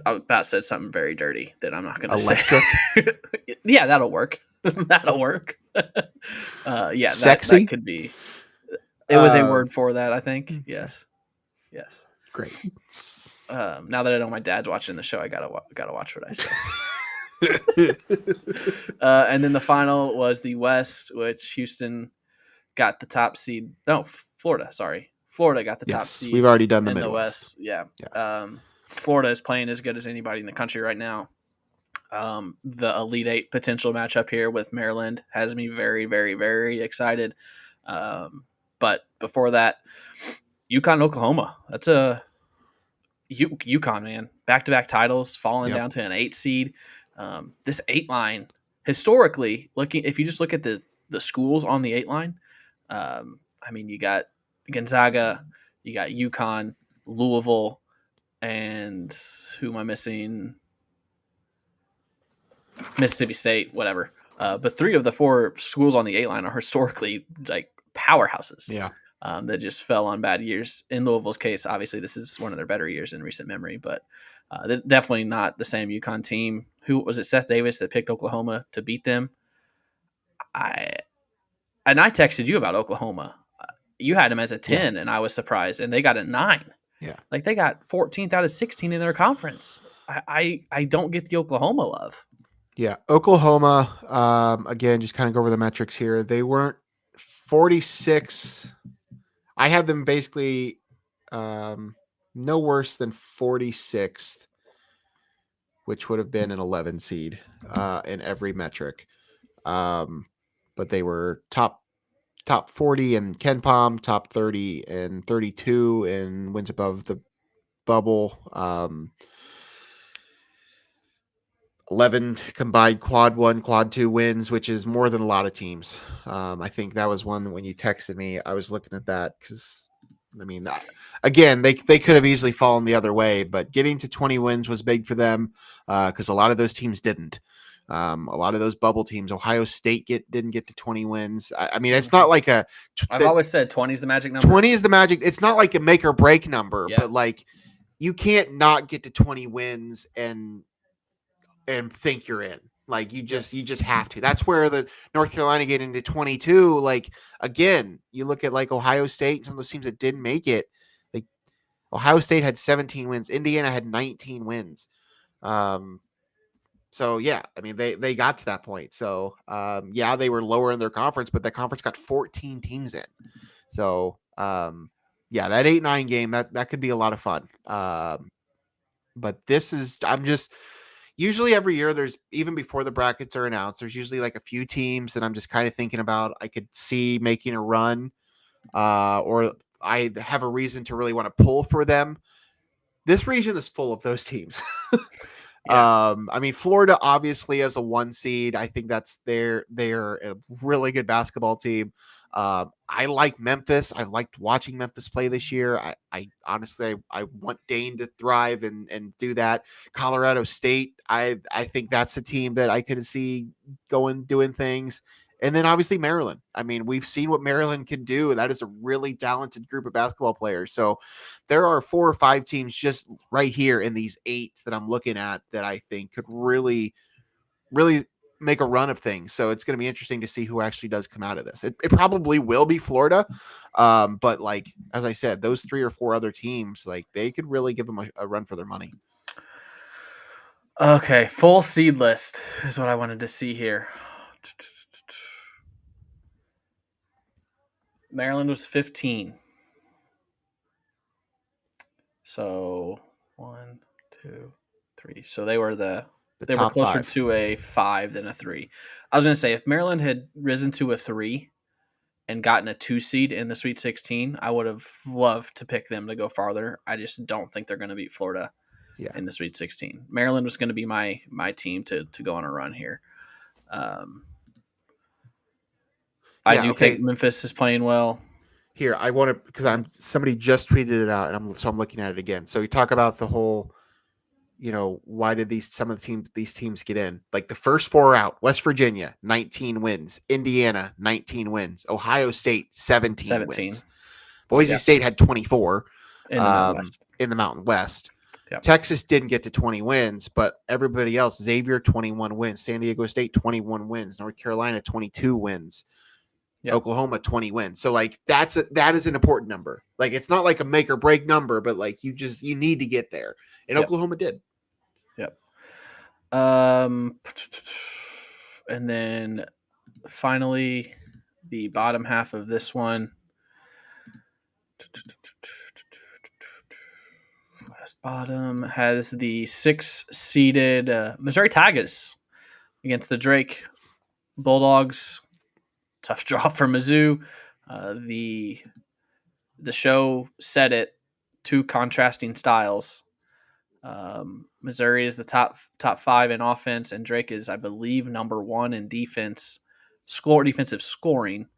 I about said something very dirty that I'm not going to say. Electric. Yeah, that'll work. That'll work. Yeah, Sexy? that could be. It was a word for that, I think. Okay. Yes. Great. Now that I know my dad's watching the show, I gotta watch what I say. And then the final was the West, which Houston got the top seed. No, Florida. Sorry, Florida got the top seed. We've already done the in Midwest. the West. Yeah. Yes. Florida is playing as good as anybody in the country right now. The Elite Eight potential matchup here with Maryland has me very, very, very excited. But before that, UConn, Oklahoma. That's a UConn, man. Back-to-back titles, falling down to an 8 seed. This 8 line, historically, if you just look at the schools on the 8 line, I mean, you got Gonzaga, you got UConn, Louisville, and who am I missing? Mississippi State, whatever. But 3 of the 4 schools on the 8 line are historically like powerhouses. Yeah. That just fell on bad years. In Louisville's case, obviously, this is one of their better years in recent memory, but definitely not the same UConn team. Who was it? Seth Davis that picked Oklahoma to beat them. I texted you about Oklahoma. You had them as a 10, and I was surprised, and they got a 9. Yeah, like they got 14th out of 16 in their conference. I don't get the Oklahoma love. Yeah, Oklahoma. Again, just kind of go over the metrics here. They weren't 46. I had them basically no worse than 46th, which would have been an 11 seed in every metric. But they were top 40 in KenPom, top 30 and 32 and wins above the bubble. 11 combined quad 1, quad 2 wins, which is more than a lot of teams. I think that was one when you texted me, I was looking at that because, I mean, again, they could have easily fallen the other way, but getting to 20 wins was big for them because a lot of those teams didn't. A lot of those bubble teams, Ohio State didn't get to 20 wins. I mean, it's not like I've always said 20 is the magic number. 20 is the magic. It's not like a make or break number, Yeah. but like you can't not get to 20 wins and think you're in. Like you just have to. That's where the North Carolina getting to 22. Like again, you look at like Ohio State and some of those teams that didn't make it. Like Ohio State had 17 wins. Indiana had 19 wins. So yeah, I mean they got to that point. So yeah, they were lower in their conference, but that conference got 14 teams in. So yeah, that 8-9 game that could be a lot of fun. But this is usually every year there's, even before the brackets are announced, there's usually like a few teams that I'm just kind of thinking about I could see making a run or I have a reason to really want to pull for them. This region is full of those teams. Yeah. I mean, Florida obviously as a 1 seed, I think they're a really good basketball team. I like Memphis. I liked watching Memphis play this year. I honestly, I want Dane to thrive and do that. Colorado State, I think that's a team that I could see doing things. And then obviously Maryland. I mean, we've seen what Maryland can do. That is a really talented group of basketball players. So there are 4 or 5 teams just right here in these 8 that I'm looking at that I think could really, really make a run of things. So it's going to be interesting to see who actually does come out of this. It probably will be Florida. But like, as I said, those 3 or 4 other teams, like they could really give them a run for their money. Okay. Full seed list is what I wanted to see here. Maryland was 15. So 1, 2, 3. So they were the The They were top closer 5. to a 5 than a 3. I was going to say, if Maryland had risen to a 3 and gotten a 2 seed in the Sweet 16, I would have loved to pick them to go farther. I just don't think they're going to beat Florida Yeah. in the Sweet 16. Maryland was going to be my team to go on a run here. I do think Memphis is playing well. Here, I want to, because somebody just tweeted it out, and I'm looking at it again. So you talk about the whole, why did these teams get in? Like the first 4 out: West Virginia 19 wins, Indiana 19 wins, Ohio State 17 wins, Boise State had 24 in the Mountain West. In the Mountain West. Yep. Texas didn't get to 20 wins, but everybody else: Xavier 21 wins, San Diego State 21 wins, North Carolina 22 wins. Yep. Oklahoma 20 wins. So like that is an important number. Like it's not like a make or break number, but like you need to get there. And Oklahoma did. Yep. And then finally the bottom half of this one. West bottom has the 6-seeded Missouri Tigers against the Drake Bulldogs. Tough draw for Mizzou. The show said it. 2 contrasting styles. Missouri is the top 5 in offense, and Drake is, I believe, number 1 in defensive scoring.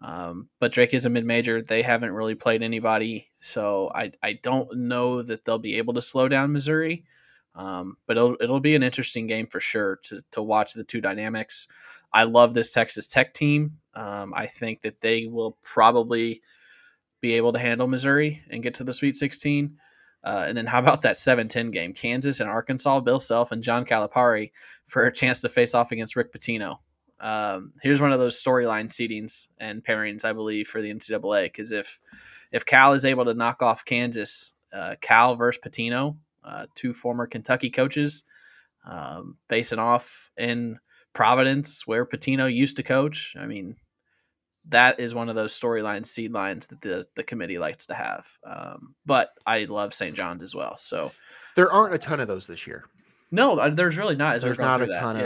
But Drake is a mid-major. They haven't really played anybody, so I don't know that they'll be able to slow down Missouri. But it'll be an interesting game for sure to watch the 2 dynamics. I love this Texas Tech team. I think that they will probably be able to handle Missouri and get to the Sweet 16. And then how about that 7-10 game? Kansas and Arkansas, Bill Self and John Calipari for a chance to face off against Rick Pitino. Here's one of those storyline seedings and pairings, I believe, for the NCAA. Because if Cal is able to knock off Kansas, Cal versus Pitino, 2 former Kentucky coaches, facing off in Providence, where Pitino used to coach. I mean, that is one of those storylines, seed lines that the committee likes to have. But I love St. John's as well. So there aren't a ton of those this year. No, there's really not. There's not a ton of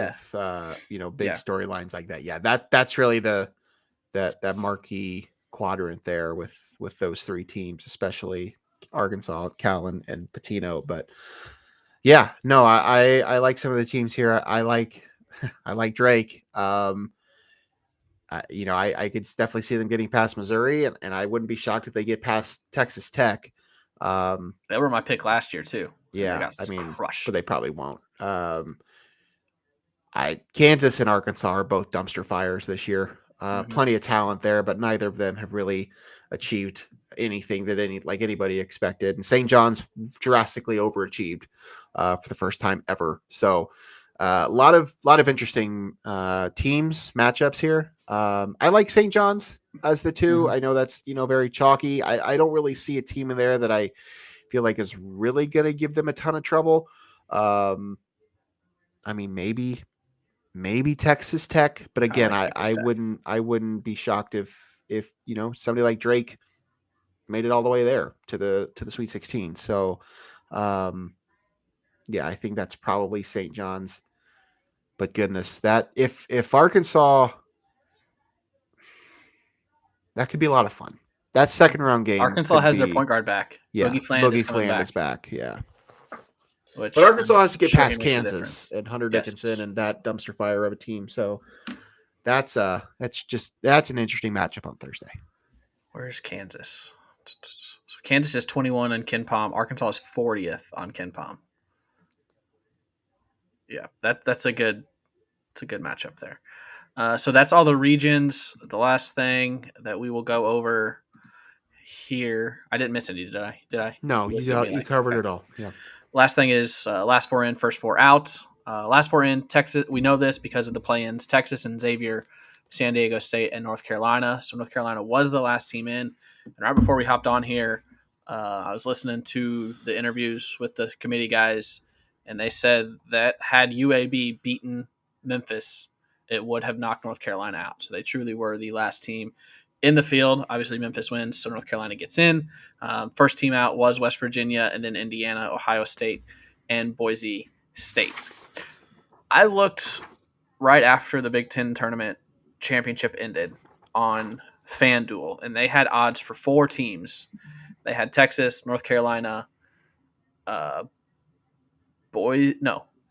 big storylines like that. Yeah, that's really that marquee quadrant there with those 3 teams, especially Arkansas, Cal, and Pitino. But yeah, no, I like some of the teams here. I like Drake. I could definitely see them getting past Missouri, and I wouldn't be shocked if they get past Texas Tech. They were my pick last year too. Yeah, I mean, crushed. But they probably won't. Kansas and Arkansas are both dumpster fires this year. Plenty of talent there, but neither of them have really achieved anything that anybody expected. And St. John's drastically overachieved for the first time ever. So a lot of interesting teams matchups here. I like St. John's as the 2. I know that's very chalky. I don't really see a team in there that I feel like is really going to give them a ton of trouble. I mean, maybe Texas Tech, but again, I wouldn't be shocked if somebody like Drake made it all the way there to the Sweet 16. So, yeah, I think that's probably St. John's. But goodness, that if Arkansas, that could be a lot of fun. That second round game. Arkansas has their point guard back. Yeah, Boogie Fland is back. Yeah. But Arkansas has to get past Kansas and Hunter Dickinson and that dumpster fire of a team. So that's an interesting matchup on Thursday. Where's Kansas? So Kansas is 21 on Ken Palm. Arkansas is 40th on Ken Palm. Yeah, that's a good matchup there. So that's all the regions. The last thing that we will go over here, I didn't miss any, did I? No, you covered it all. Yeah. Last thing is last 4 in, first 4 out. Last 4 in, Texas. We know this because of the play-ins. Texas and Xavier, San Diego State, and North Carolina. So North Carolina was the last team in. And right before we hopped on here, I was listening to the interviews with the committee guys, and they said that had UAB beaten Memphis, it would have knocked North Carolina out. So they truly were the last team in the field. Obviously, Memphis wins, so North Carolina gets in. First team out was West Virginia, and then Indiana, Ohio State, and Boise State. I looked right after the Big Ten tournament championship ended on FanDuel, and they had odds for 4 teams. They had Texas, North Carolina, uh,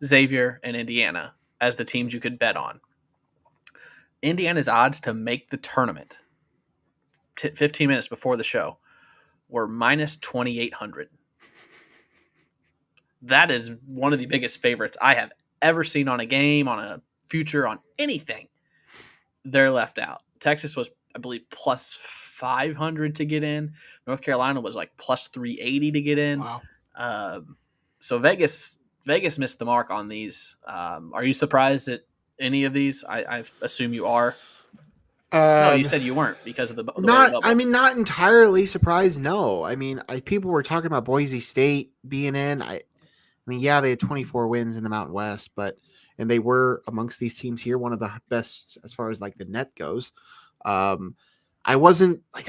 Xavier, and Indiana as the teams you could bet on. Indiana's odds to make the tournament 15 minutes before the show were minus 2,800. That is one of the biggest favorites I have ever seen on a game, on a future, on anything. They're left out. Texas was, I believe, plus 500 to get in. North Carolina was like plus 380 to get in. Wow. So Vegas missed the mark on these. Are you surprised at any of these? I assume you are. No, you said you weren't because of the not. I mean, not entirely surprised. No, I mean, people were talking about Boise State being in. I mean, yeah, they had 24 wins in the Mountain West, and they were amongst these teams here one of the best as far as like the net goes. I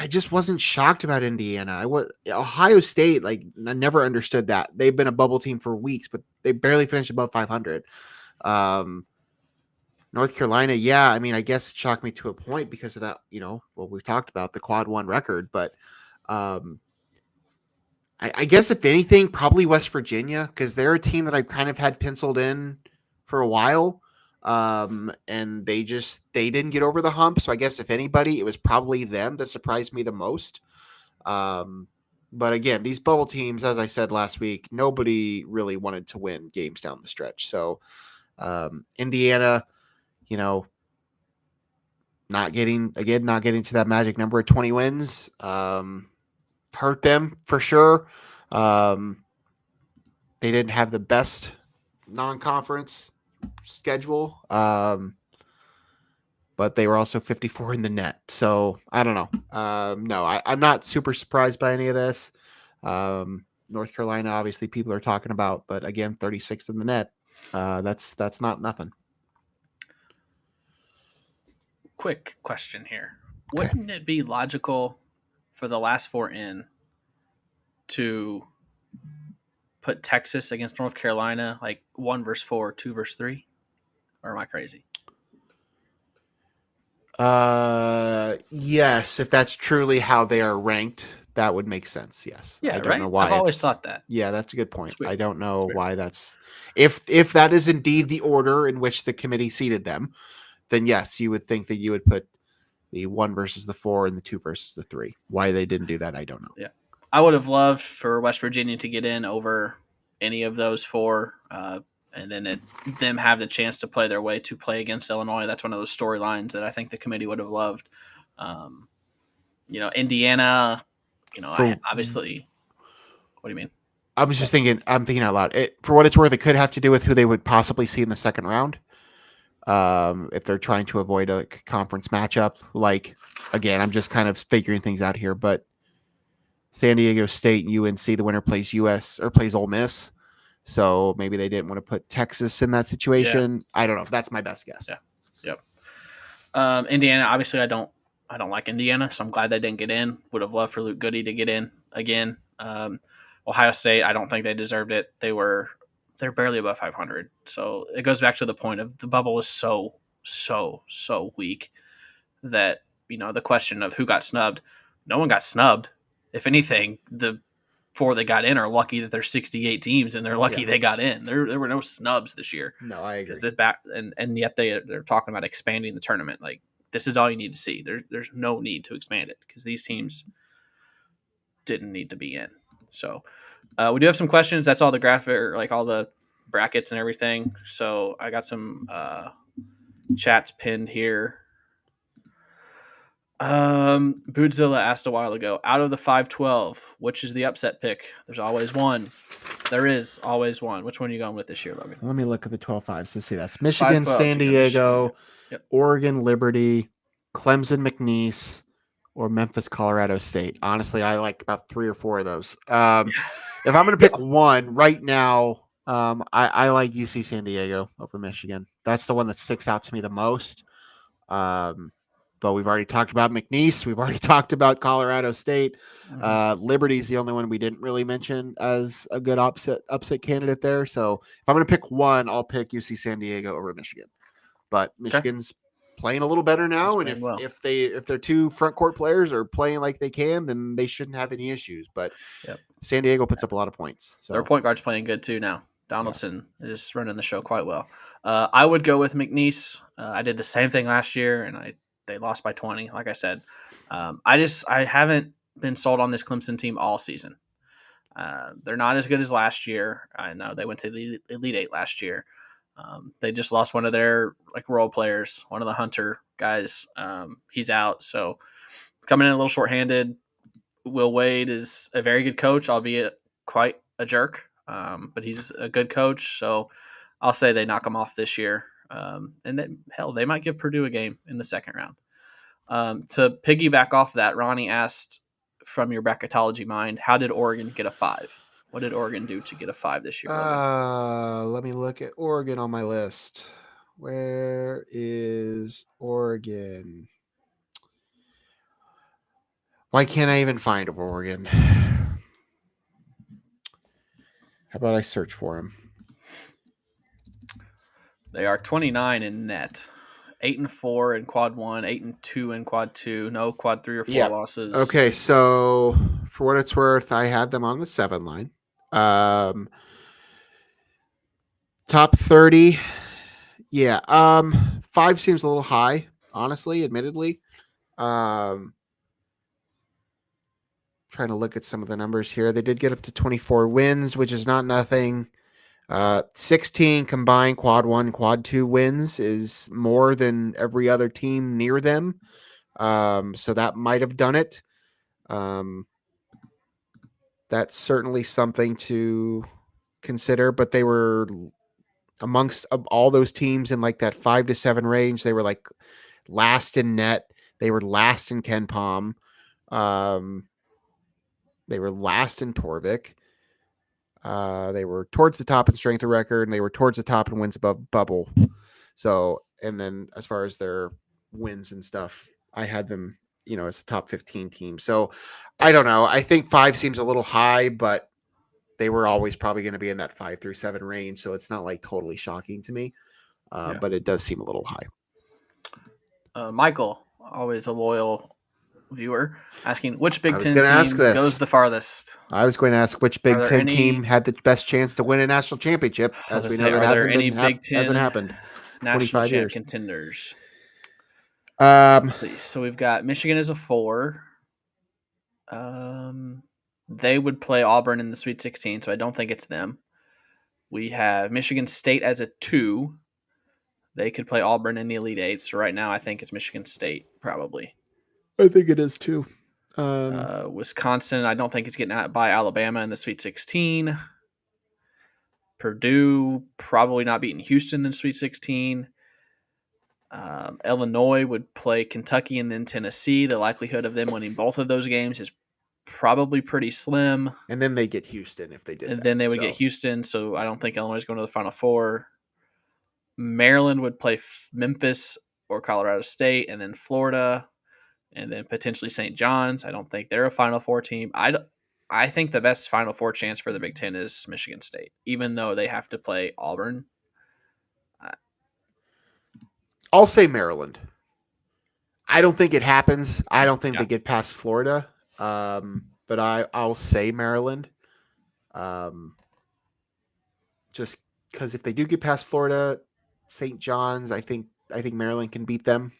just wasn't shocked about Indiana. Ohio State, like I never understood that. They've been a bubble team for weeks, but they barely finished above 500. North Carolina, yeah, I mean, I guess it shocked me to a point because of that, what we've talked about, the quad 1 record, but I guess if anything, probably West Virginia, because they're a team that I've kind of had penciled in for a while. And they didn't get over the hump. So I guess if anybody, it was probably them that surprised me the most. But again, these bubble teams, as I said last week, nobody really wanted to win games down the stretch. So Indiana, not getting to that magic number of 20 wins, hurt them for sure. They didn't have the best non-conference schedule, but they were also 54 in the net. So I don't know. No, I'm not super surprised by any of this. North Carolina, obviously, people are talking about, but again, 36th in the net. That's not nothing. Quick question here. Okay. Wouldn't it be logical for the last 4 in to put Texas against North Carolina, like 1 versus 4, 2 versus 3? Or am I crazy? Yes, if that's truly how they are ranked, that would make sense. Yes. Yeah, I don't know why. I've always thought that. Yeah, that's a good point. I don't know why that's if that is indeed the order in which the committee seated them, then yes, you would think that you would put the 1 versus the 4 and the 2 versus the 3. Why they didn't do that, I don't know. Yeah. I would have loved for West Virginia to get in over any of those 4, and then them have the chance to play their way to play against Illinois. That's one of those storylines that I think the committee would have loved. Indiana, obviously. What do you mean? I'm thinking out loud. For what it's worth, it could have to do with who they would possibly see in the second round. If they're trying to avoid a conference matchup, like, again, I'm just kind of figuring things out here, but San Diego State and UNC, the winner plays Ole Miss. So maybe they didn't want to put Texas in that situation. Yeah. I don't know. That's my best guess. Yeah. Yep. Indiana, obviously I don't like Indiana, so I'm glad they didn't get in. Would have loved for Luke Goody to get in again. Ohio State, I don't think they deserved it. They're barely above 500. So it goes back to the point of the bubble is so weak that, the question of who got snubbed, no one got snubbed. If anything, the 4 that got in are lucky that there's 68 teams and they're lucky they got in. There were no snubs this year. No, I agree. And yet they're talking about expanding the tournament. Like, this is all you need to see. There's no need to expand it because these teams didn't need to be in. So we do have some questions. That's all the graphic, like all the brackets and everything. So I got some chats pinned here. Bootzilla asked a while ago, out of the 5-12, which is the upset pick? There's always one. There is always one. Which one are you going with this year, Logan? Let me look at the 12-5s to see. That's Michigan, San Diego, yep. Oregon, Liberty, Clemson, McNeese, or Memphis, Colorado State. Honestly, I like about 3 or 4 of those. If I'm going to pick one right now, I like UC San Diego over Michigan. That's the one that sticks out to me the most. but we've already talked about McNeese. We've already talked about Colorado State. Liberty's the only one we didn't really mention as a good upset candidate there. So if I'm going to pick one, I'll pick UC San Diego over Michigan. But Michigan's playing a little better now, and if their two front court players are playing like they can, then they shouldn't have any issues. But San Diego puts up a lot of points. So their point guard's playing good too now. Donaldson is running the show quite well. I would go with McNeese. I did the same thing last year, and they lost by 20. Like I said, I haven't been sold on this Clemson team all season. They're not as good as last year. I know they went to the Elite Eight last year. They just lost one of their role players, one of the Hunter guys. He's out, so it's coming in a little shorthanded. Will Wade is a very good coach, albeit quite a jerk. But he's a good coach, so I'll say they knock him off this year. And they might give Purdue a game in the second round. To piggyback off that, Ronnie asked, from your bracketology mind, how did Oregon get a 5? What did Oregon do to get a 5 this year? Let me look at Oregon on my list. Where is Oregon? Why can't I even find Oregon? How about I search for him? They are 29 in net, 8-4 in quad 1, 8-2 in quad 2, no quad 3 or 4 losses. Okay, so for what it's worth, I had them on the 7 line. Top 30. Yeah. 5 seems a little high, honestly, admittedly. Trying to look at some of the numbers here. They did get up to 24 wins, which is not nothing. 16 combined quad 1, quad 2 wins is more than every other team near them. So that might have done it. That's certainly something to consider, but they were amongst all those teams in like that 5 to 7 range. They were like last in net. They were last in Ken Palm. They were last in Torvik. They were towards the top in strength of record, and they were towards the top in wins above bubble. So, and then as far as their wins and stuff, I had them, as a top 15 team. So I don't know. I think 5 seems a little high, but they were always probably going to be in that 5 through 7 range. So it's not like totally shocking to me, but it does seem a little high. Michael, always a loyal viewer, asking which Big Ten team goes the farthest. I was going to ask which Big Ten team had the best chance to win a national championship. As we know, that hasn't happened. National champ contenders. So we've got Michigan as a 4. They would play Auburn in the Sweet 16, so I don't think it's them. We have Michigan State as a 2. They could play Auburn in the Elite Eight. So right now, I think it's Michigan State, probably. I think it is too. Wisconsin, I don't think it's getting out by Alabama in the Sweet 16. Purdue, probably not beating Houston in the Sweet 16. Illinois would play Kentucky and then Tennessee. The likelihood of them winning both of those games is probably pretty slim. And then they get Houston if they did. And then they would get Houston, so I don't think Illinois is going to the Final Four. Maryland would play Memphis or Colorado State, and then Florida, and then potentially St. John's. I don't think they're a Final Four team. I think the best Final Four chance for the Big Ten is Michigan State, even though they have to play Auburn. I'll say Maryland. I don't think it happens. I don't think they get past Florida, but I'll say Maryland. Just because if they do get past Florida, St. John's, I think Maryland can beat them.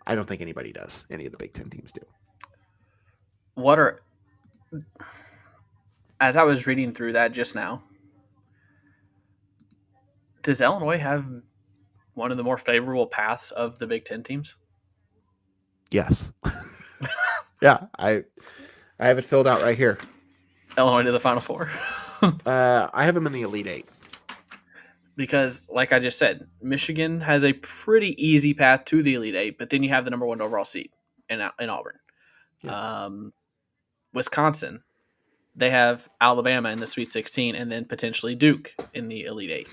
I don't think anybody does. Any of the Big Ten teams do. As I was reading through that just now, does Illinois have one of the more favorable paths of the Big Ten teams? Yes. Yeah, I have it filled out right here. Illinois to the Final Four. I have them in the Elite Eight. Because, like I just said, Michigan has a pretty easy path to the Elite Eight, but then you have the number 1 overall seed in Auburn. Yeah. Wisconsin, they have Alabama in the Sweet 16 and then potentially Duke in the Elite Eight.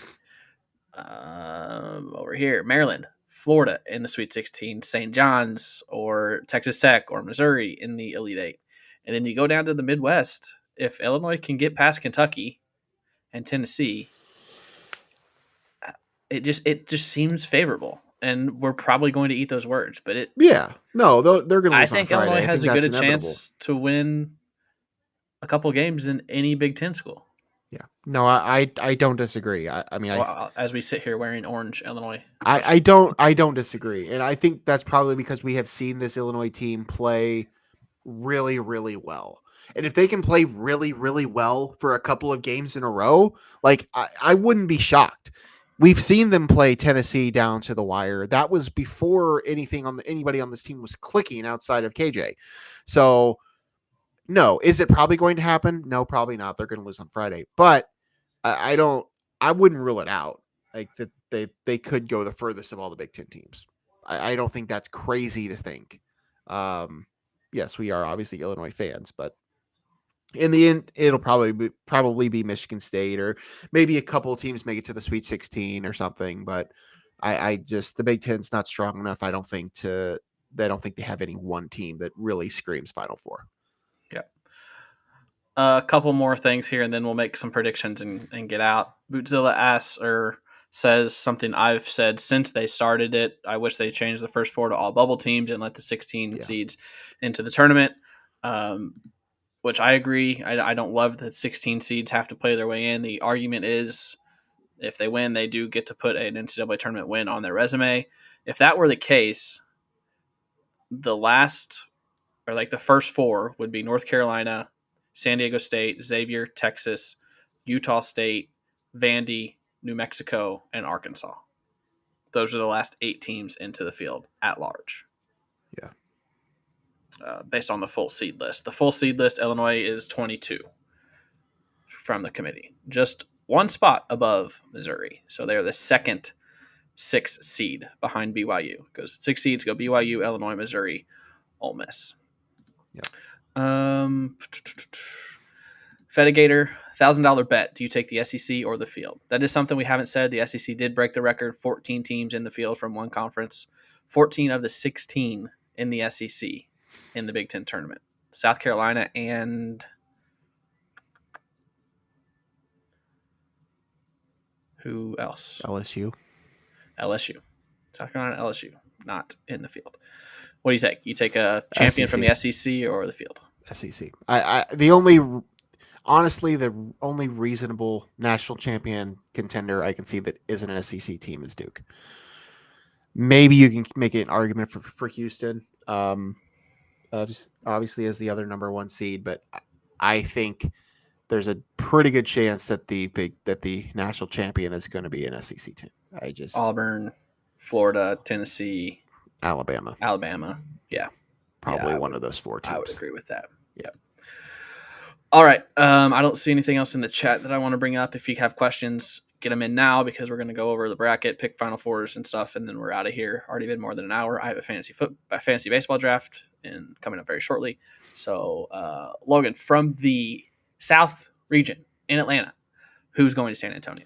Over here, Maryland, Florida in the Sweet 16, St. John's or Texas Tech or Missouri in the Elite Eight. And then you go down to the Midwest. If Illinois can get past Kentucky and Tennessee, it just seems favorable. And we're probably going to eat those words. But Yeah. No, they're going to I lose on think Illinois Friday. I has think a good that's a inevitable. chance to win a couple games in any Big Ten school. Yeah. No, I don't disagree. I mean, Well, as we sit here wearing orange Illinois. I don't disagree. And I think that's probably because we have seen this Illinois team play really, really well. And if they can play really, really well for a couple of games in a row, like I wouldn't be shocked. We've seen them play Tennessee down to the wire. That was before anybody on this team was clicking outside of KJ. So no, is it probably going to happen? No, probably not. They're going to lose on Friday, but I don't. I wouldn't rule it out. Like that they could go the furthest of all the Big Ten teams. I don't think that's crazy to think. Yes, we are obviously Illinois fans, but in the end, it'll probably be Michigan State or maybe a couple of teams make it to the Sweet 16 or something. But I just the Big Ten's not strong enough. I don't think they have any one team that really screams Final Four. Yeah. A couple more things here, and then we'll make some predictions and get out. Bootzilla asks or says something I've said since they started it. I wish they changed the first four to all bubble teams and let the 16 seeds into the tournament, which I agree. I don't love that 16 seeds have to play their way in. The argument is if they win, they do get to put an NCAA tournament win on their resume. If that were the case, the first four would be North Carolina, San Diego State, Xavier, Texas, Utah State, Vandy, New Mexico, and Arkansas. Those are the last 8 teams into the field at large. Yeah. Based on the full seed list. The full seed list, Illinois is 22 from the committee. Just one spot above Missouri. So they're the second 6 seed behind BYU. Goes 6 seeds go BYU, Illinois, Missouri, Ole Miss. Fedigator, $1,000 bet. Do you take the SEC or the field? That is something we haven't said. The SEC did break the record. 14 teams in the field from one conference. 14 of the 16 in the SEC in the Big Ten tournament. South Carolina and who else? LSU. South Carolina, LSU, not in the field. What do you take? You take a champion SEC. From the SEC or the field? SEC. Honestly, the only reasonable national champion contender I can see that isn't an SEC team is Duke. Maybe you can make an argument for Houston, obviously as the other number 1 seed, but I think there's a pretty good chance that the national champion is going to be an SEC team. Auburn, Florida, Tennessee, Alabama. Yeah. Probably one of those 4 teams. I would agree with that. Yeah. All right. I don't see anything else in the chat that I want to bring up. If you have questions, get them in now because we're going to go over the bracket, pick Final Fours and stuff, and then we're out of here. Already been more than an hour. I have a fantasy baseball draft and coming up very shortly. So, Logan, from the South region in Atlanta, who's going to San Antonio?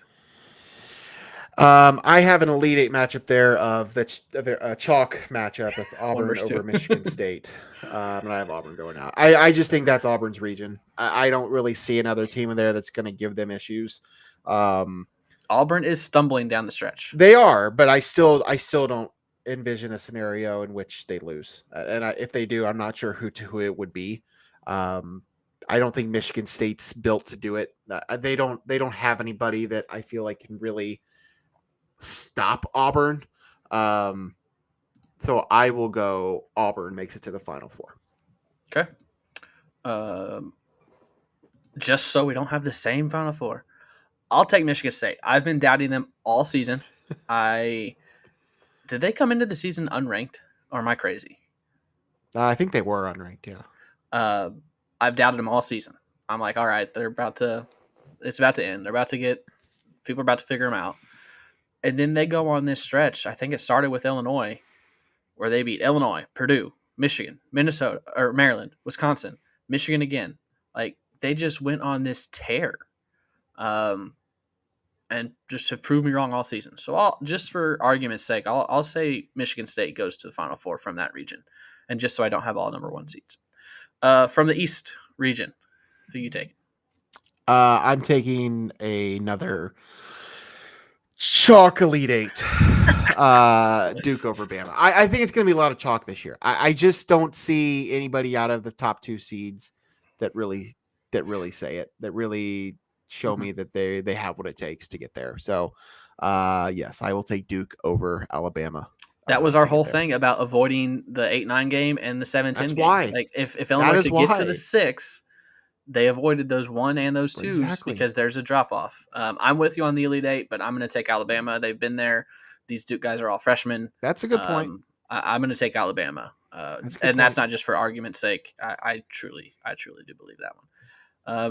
I have an Elite 8 matchup there of a chalk matchup with Auburn over Michigan State. And I have Auburn going out. I just think that's Auburn's region. I don't really see another team in there that's going to give them issues. Auburn is stumbling down the stretch. They are, but I still don't envision a scenario in which they lose. If they do, I'm not sure who it would be. I don't think Michigan State's built to do it. They don't have anybody that I feel like can really stop Auburn. So I will go Auburn makes it to the Final Four. Okay. Just so we don't have the same Final Four, I'll take Michigan State. I've been doubting them all season. Did they come into the season unranked, or am I crazy? I think they were unranked, yeah. I've doubted them all season. I'm like, all right, it's about to end. People are about to figure them out. And then they go on this stretch. I think it started with Illinois, where they beat Illinois, Purdue, Michigan, Minnesota, or Maryland, Wisconsin, Michigan again. Like, they just went on this tear. and just to prove me wrong all season. So I'll just for argument's sake, I'll say Michigan State goes to the Final Four from that region, and just so I don't have all number one seeds. From the East region, who you take? I'm taking another chalk Elite Eight. Duke over Bama. I think it's going to be a lot of chalk this year. I just don't see anybody out of the top two seeds that really say it, that really show me that they have what it takes to get there. So, yes, I will take Duke over Alabama. That was our whole thing about avoiding the 8-9 game and the 7-10 That's game. why. Like if Illinois could get to the 6, they avoided those 1 and those 2s because there's a drop off. I'm with you on the Elite Eight, but I'm going to take Alabama. They've been there. These Duke guys are all freshmen. That's a good point. I'm going to take Alabama, that's not just for argument's sake. I truly do believe that one.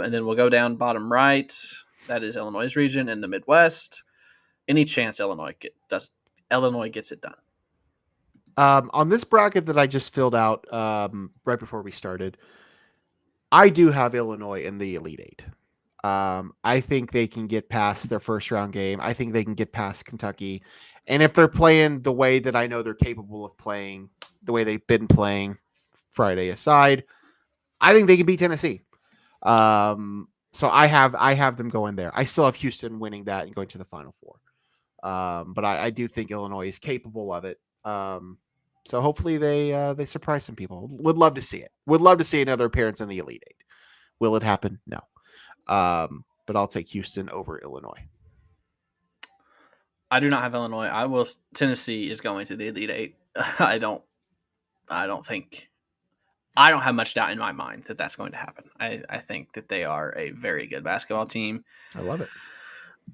And then we'll go down bottom right. That is Illinois' region in the Midwest. Any chance Illinois gets it done? On this bracket that I just filled out right before we started, I do have Illinois in the Elite Eight. I think they can get past their first round game. I think they can get past Kentucky. And if they're playing the way that I know they're capable of playing, the way they've been playing, Friday aside, I think they can beat Tennessee. So I have them going there. I still have Houston winning that and going to the Final Four. But I do think Illinois is capable of it. So hopefully they surprise some people. Would love to see it. Would love to see another appearance in the Elite Eight. Will it happen? No. But I'll take Houston over Illinois. I do not have Illinois. Tennessee is going to the Elite Eight. I don't have much doubt in my mind that that's going to happen. I think that they are a very good basketball team. I love it.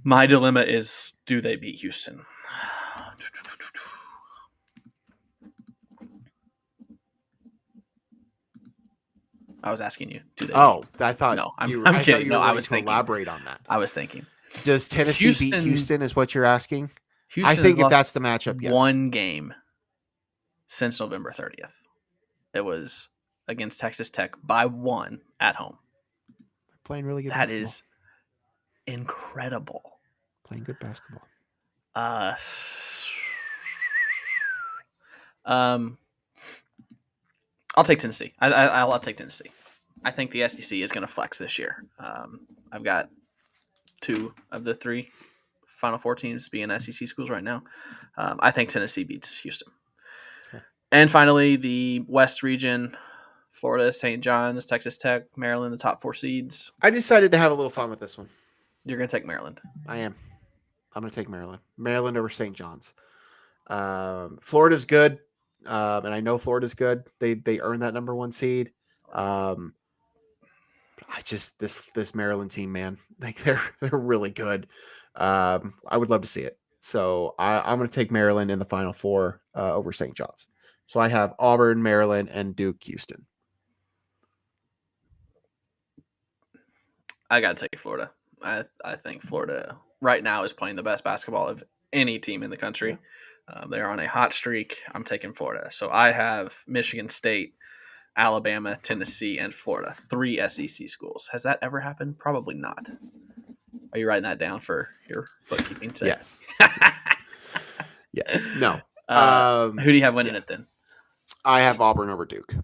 My dilemma is, do they beat Houston? I was asking you. Do they? Oh, I thought. No, I'm kidding. No, I was thinking. Elaborate on that. I was thinking. Does Tennessee beat Houston? Is what you're asking? Houston I think if that's the matchup, yes. One game since November 30th. It was against Texas Tech by 1 at home. Playing really good. That is incredible. Playing good basketball. I'll take Tennessee. I'll take Tennessee. I think the SEC is going to flex this year. I've got 2 of the 3 Final Four teams being SEC schools right now. I think Tennessee beats Houston. Okay. And finally, the West region, Florida, St. John's, Texas Tech, Maryland, the top 4 seeds. I decided to have a little fun with this one. You're going to take Maryland. I am. I'm going to take Maryland. Maryland over St. John's. Florida's good. And I know Florida's good. They earned that number 1 seed. This Maryland team, man, like they're really good. I would love to see it. So I'm going to take Maryland in the Final Four over St. John's. So I have Auburn, Maryland, and Duke, Houston. I got to take Florida. I think Florida right now is playing the best basketball of any team in the country. Yeah. They're on a hot streak. I'm taking Florida. So I have Michigan State, Alabama, Tennessee, and Florida. 3 SEC schools. Has that ever happened? Probably not. Are you writing that down for your bookkeeping sake? Yes. Yes. No. Who do you have winning it then? I have Auburn over Duke.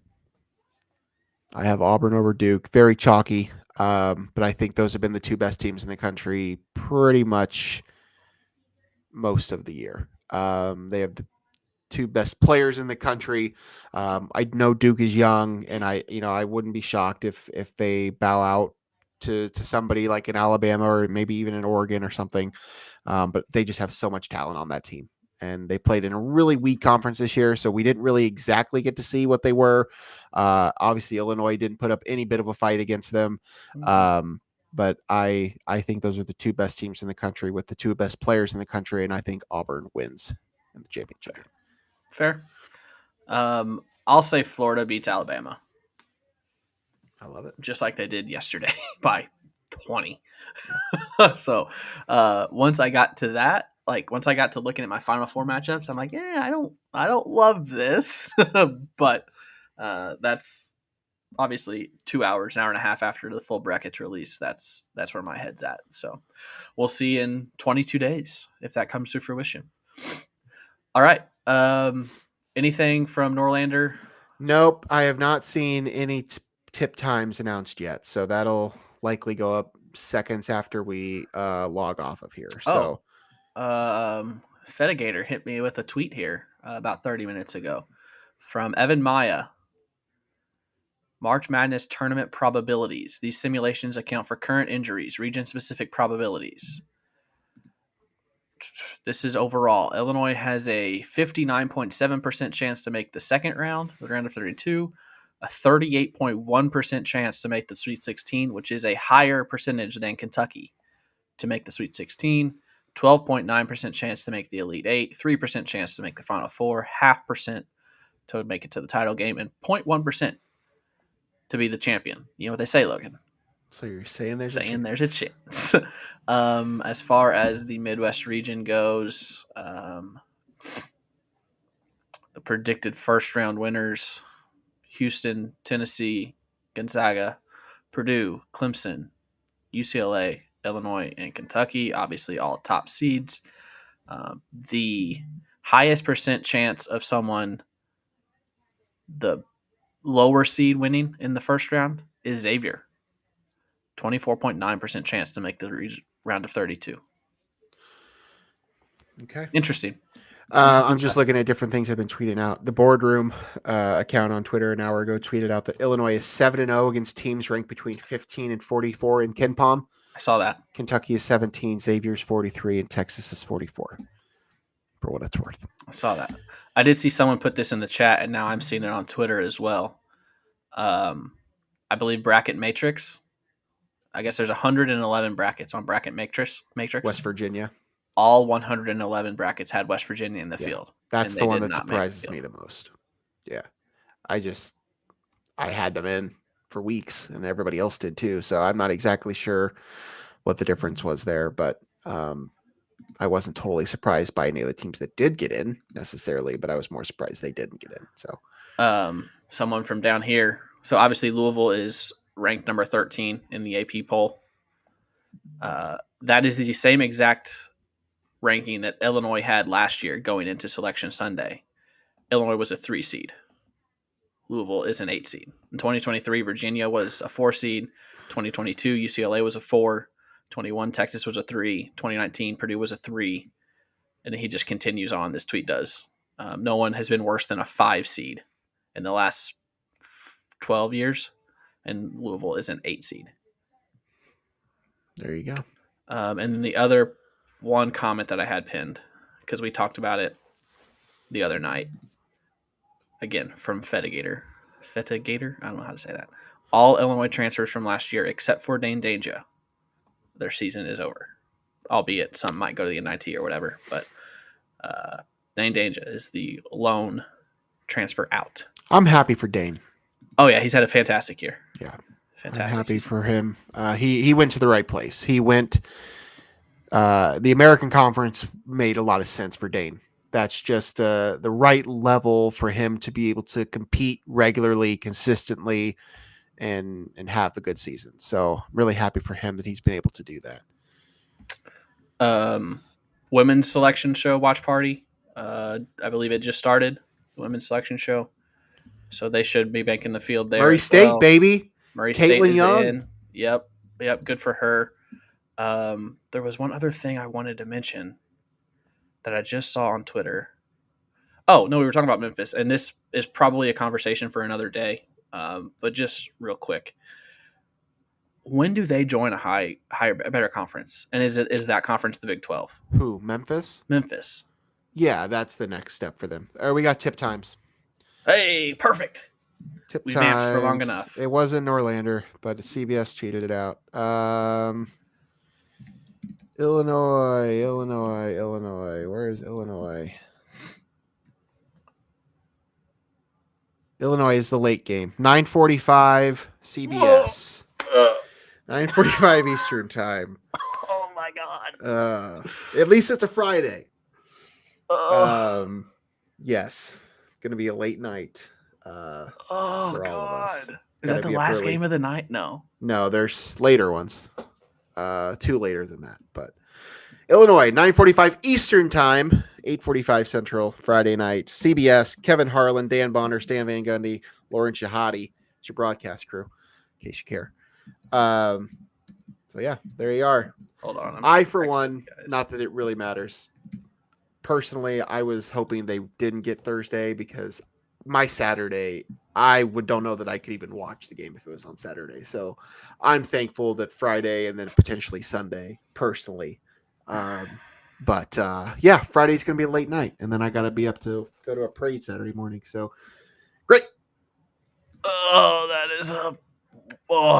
Very chalky. But I think those have been the 2 best teams in the country pretty much most of the year. They have the 2 best players in the country. I know Duke is young, and I wouldn't be shocked if they bow out to somebody like an Alabama or maybe even an Oregon or something. But they just have so much talent on that team. And they played in a really weak conference this year, so we didn't really exactly get to see what they were. Obviously, Illinois didn't put up any bit of a fight against them. But I think those are the 2 best teams in the country with the 2 best players in the country, and I think Auburn wins in the championship. Fair. I'll say Florida beats Alabama. I love it. Just like they did yesterday by 20. So once I got to that, once I got to looking at my Final Four matchups, I'm like, yeah, I don't love this, but that's obviously 2 hours, an hour and a half after the full brackets release. That's where my head's at. So we'll see in 22 days if that comes to fruition. All right. Anything from Norlander? Nope, I have not seen any tip times announced yet, so that'll likely go up seconds after we log off of here. So, Fetigator hit me with a tweet here about 30 minutes ago from Evan Maya. March Madness tournament probabilities. These simulations account for current injuries, region-specific probabilities. This is overall. Illinois has a 59.7% chance to make the second round, the round of 32, a 38.1% chance to make the Sweet 16, which is a higher percentage than Kentucky to make the Sweet 16, 12.9% chance to make the Elite Eight, 3% chance to make the Final Four, 0.5% to make it to the title game, and 0.1% to be the champion. You know what they say, Logan? so you're saying there's There's a chance. As far as the Midwest region goes, the predicted first round winners: Houston, Tennessee, Gonzaga, Purdue, Clemson, UCLA, Illinois, and Kentucky. Obviously, all top seeds. The highest percent chance of someone, the lower seed, winning in the first round is Xavier. 24.9% chance to make the round of 32. Okay. Interesting. I'm just looking at different things I've been tweeting out. The Boardroom account on Twitter an hour ago tweeted out that Illinois is 7-0 against teams ranked between 15 and 44 in KenPom. I saw that. Kentucky is 17, Xavier's 43, and Texas is 44. For what it's worth. I saw that. I did see someone put this in the chat, and now I'm seeing it on Twitter as well. I believe Bracket Matrix. I guess there's 111 brackets on Bracket Matrix. West Virginia. All 111 brackets had West Virginia in the field. That's the one that surprises me the most. Yeah. I had them in for weeks, and everybody else did too. So I'm not exactly sure what the difference was there, but I wasn't totally surprised by any of the teams that did get in necessarily, but I was more surprised they didn't get in. So someone from down here. So obviously Louisville is ranked number 13 in the AP poll. That is the same exact ranking that Illinois had last year going into Selection Sunday. Illinois was a 3 seed. Louisville is an 8 seed. In 2023, Virginia was a 4 seed. 2022, UCLA was a 4. 21, Texas was a 3. 2019, Purdue was a 3. And he just continues on. This tweet does. No one has been worse than a 5 seed in the last 12 years. And Louisville is an 8 seed. There you go. And then the other one comment that I had pinned, because we talked about it the other night, again, from Fetigator. I don't know how to say that. All Illinois transfers from last year, except for Dane Danger, their season is over. Albeit some might go to the NIT or whatever. But Dane Danger is the lone transfer out. I'm happy for Dane. Oh, yeah. He's had a fantastic year. Yeah. Fantastic. I'm happy for him. He went to the right place. He went the American Conference made a lot of sense for Dane. That's just the right level for him to be able to compete regularly, consistently, and have the good season. So I'm really happy for him that he's been able to do that. Women's selection show watch party. I believe it just started. The women's selection show. So they should be back in the field there. Murray State, baby. Murray Caitlin State is Young. in. Yep. Good for her. There was one other thing I wanted to mention that I just saw on Twitter. Oh, no, we were talking about Memphis, and this is probably a conversation for another day. But just real quick, when do they join a better conference? And is that conference the Big 12? Who? Memphis. Yeah, that's the next step for them. We got tip times. Hey, perfect. We vamped for long enough. It wasn't Norlander, but CBS tweeted it out. Illinois. Where is Illinois? Illinois is the late game. 9:45 CBS. 9:45 Eastern time. Oh my God. At least it's a Friday. Yes. It's gonna be a late night. Oh God. Is that the last game of the night? No. No, there's later ones. 2 later than that. But Illinois, 9:45 Eastern Time, 8:45 Central, Friday night. CBS, Kevin Harlan, Dan Bonner, Stan Van Gundy, Lauren Shahadi. It's your broadcast crew, in case you care. So, yeah, there you are. Hold on. I, for one, not that it really matters. Personally, I was hoping they didn't get Thursday because my Saturday, don't know that I could even watch the game if it was on Saturday. So I'm thankful that Friday and then potentially Sunday, personally. But yeah, Friday's going to be a late night. And then I got to be up to go to a parade Saturday morning. So great. Oh,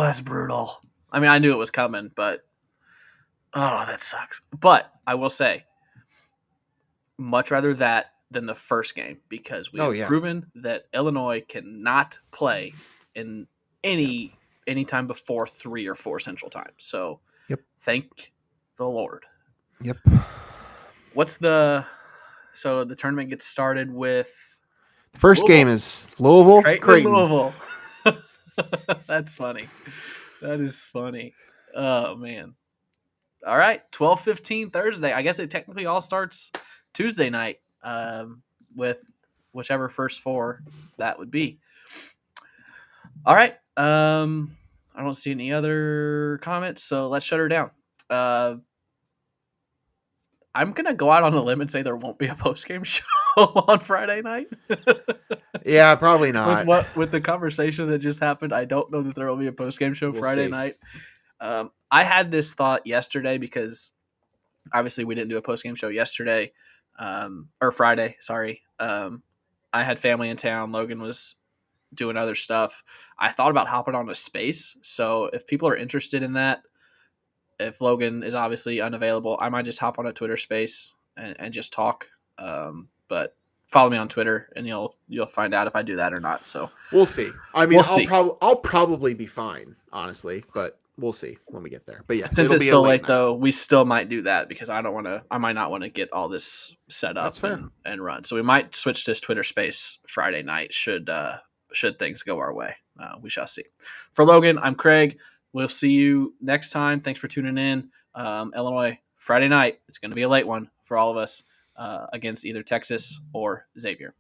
that's brutal. I mean, I knew it was coming, but that sucks. But I will say, much rather that than the first game because we have proven that Illinois cannot play in any time before 3 or 4 Central Time. So, Thank the Lord. Yep. So the tournament gets started with first Louisville. Game is Louisville. Creighton. Louisville. That's funny. That is funny. Oh man. All right, 12:15 Thursday. I guess it technically all starts Tuesday night with whichever first 4 that would be. All right. I don't see any other comments, so let's shut her down. I'm going to go out on a limb and say there won't be a post-game show on Friday night. Yeah, probably not. With the conversation that just happened, I don't know that there will be a post-game show Friday night. I had this thought yesterday because obviously we didn't do a post-game show yesterday, or Friday, sorry. I had family in town. Logan was doing other stuff. I thought about hopping on a space. So if people are interested in that, if Logan is obviously unavailable, I might just hop on a Twitter space and just talk. But follow me on Twitter and you'll find out if I do that or not. So we'll see. I mean, I'll probably be fine, honestly, but we'll see when we get there. But yeah, since it's so late though, we still might do that because I might not want to get all this set up and run. So we might switch to Twitter space Friday night should things go our way. We shall see. For Logan, I'm Craig. We'll see you next time. Thanks for tuning in. Illinois, Friday night. It's going to be a late one for all of us against either Texas or Xavier.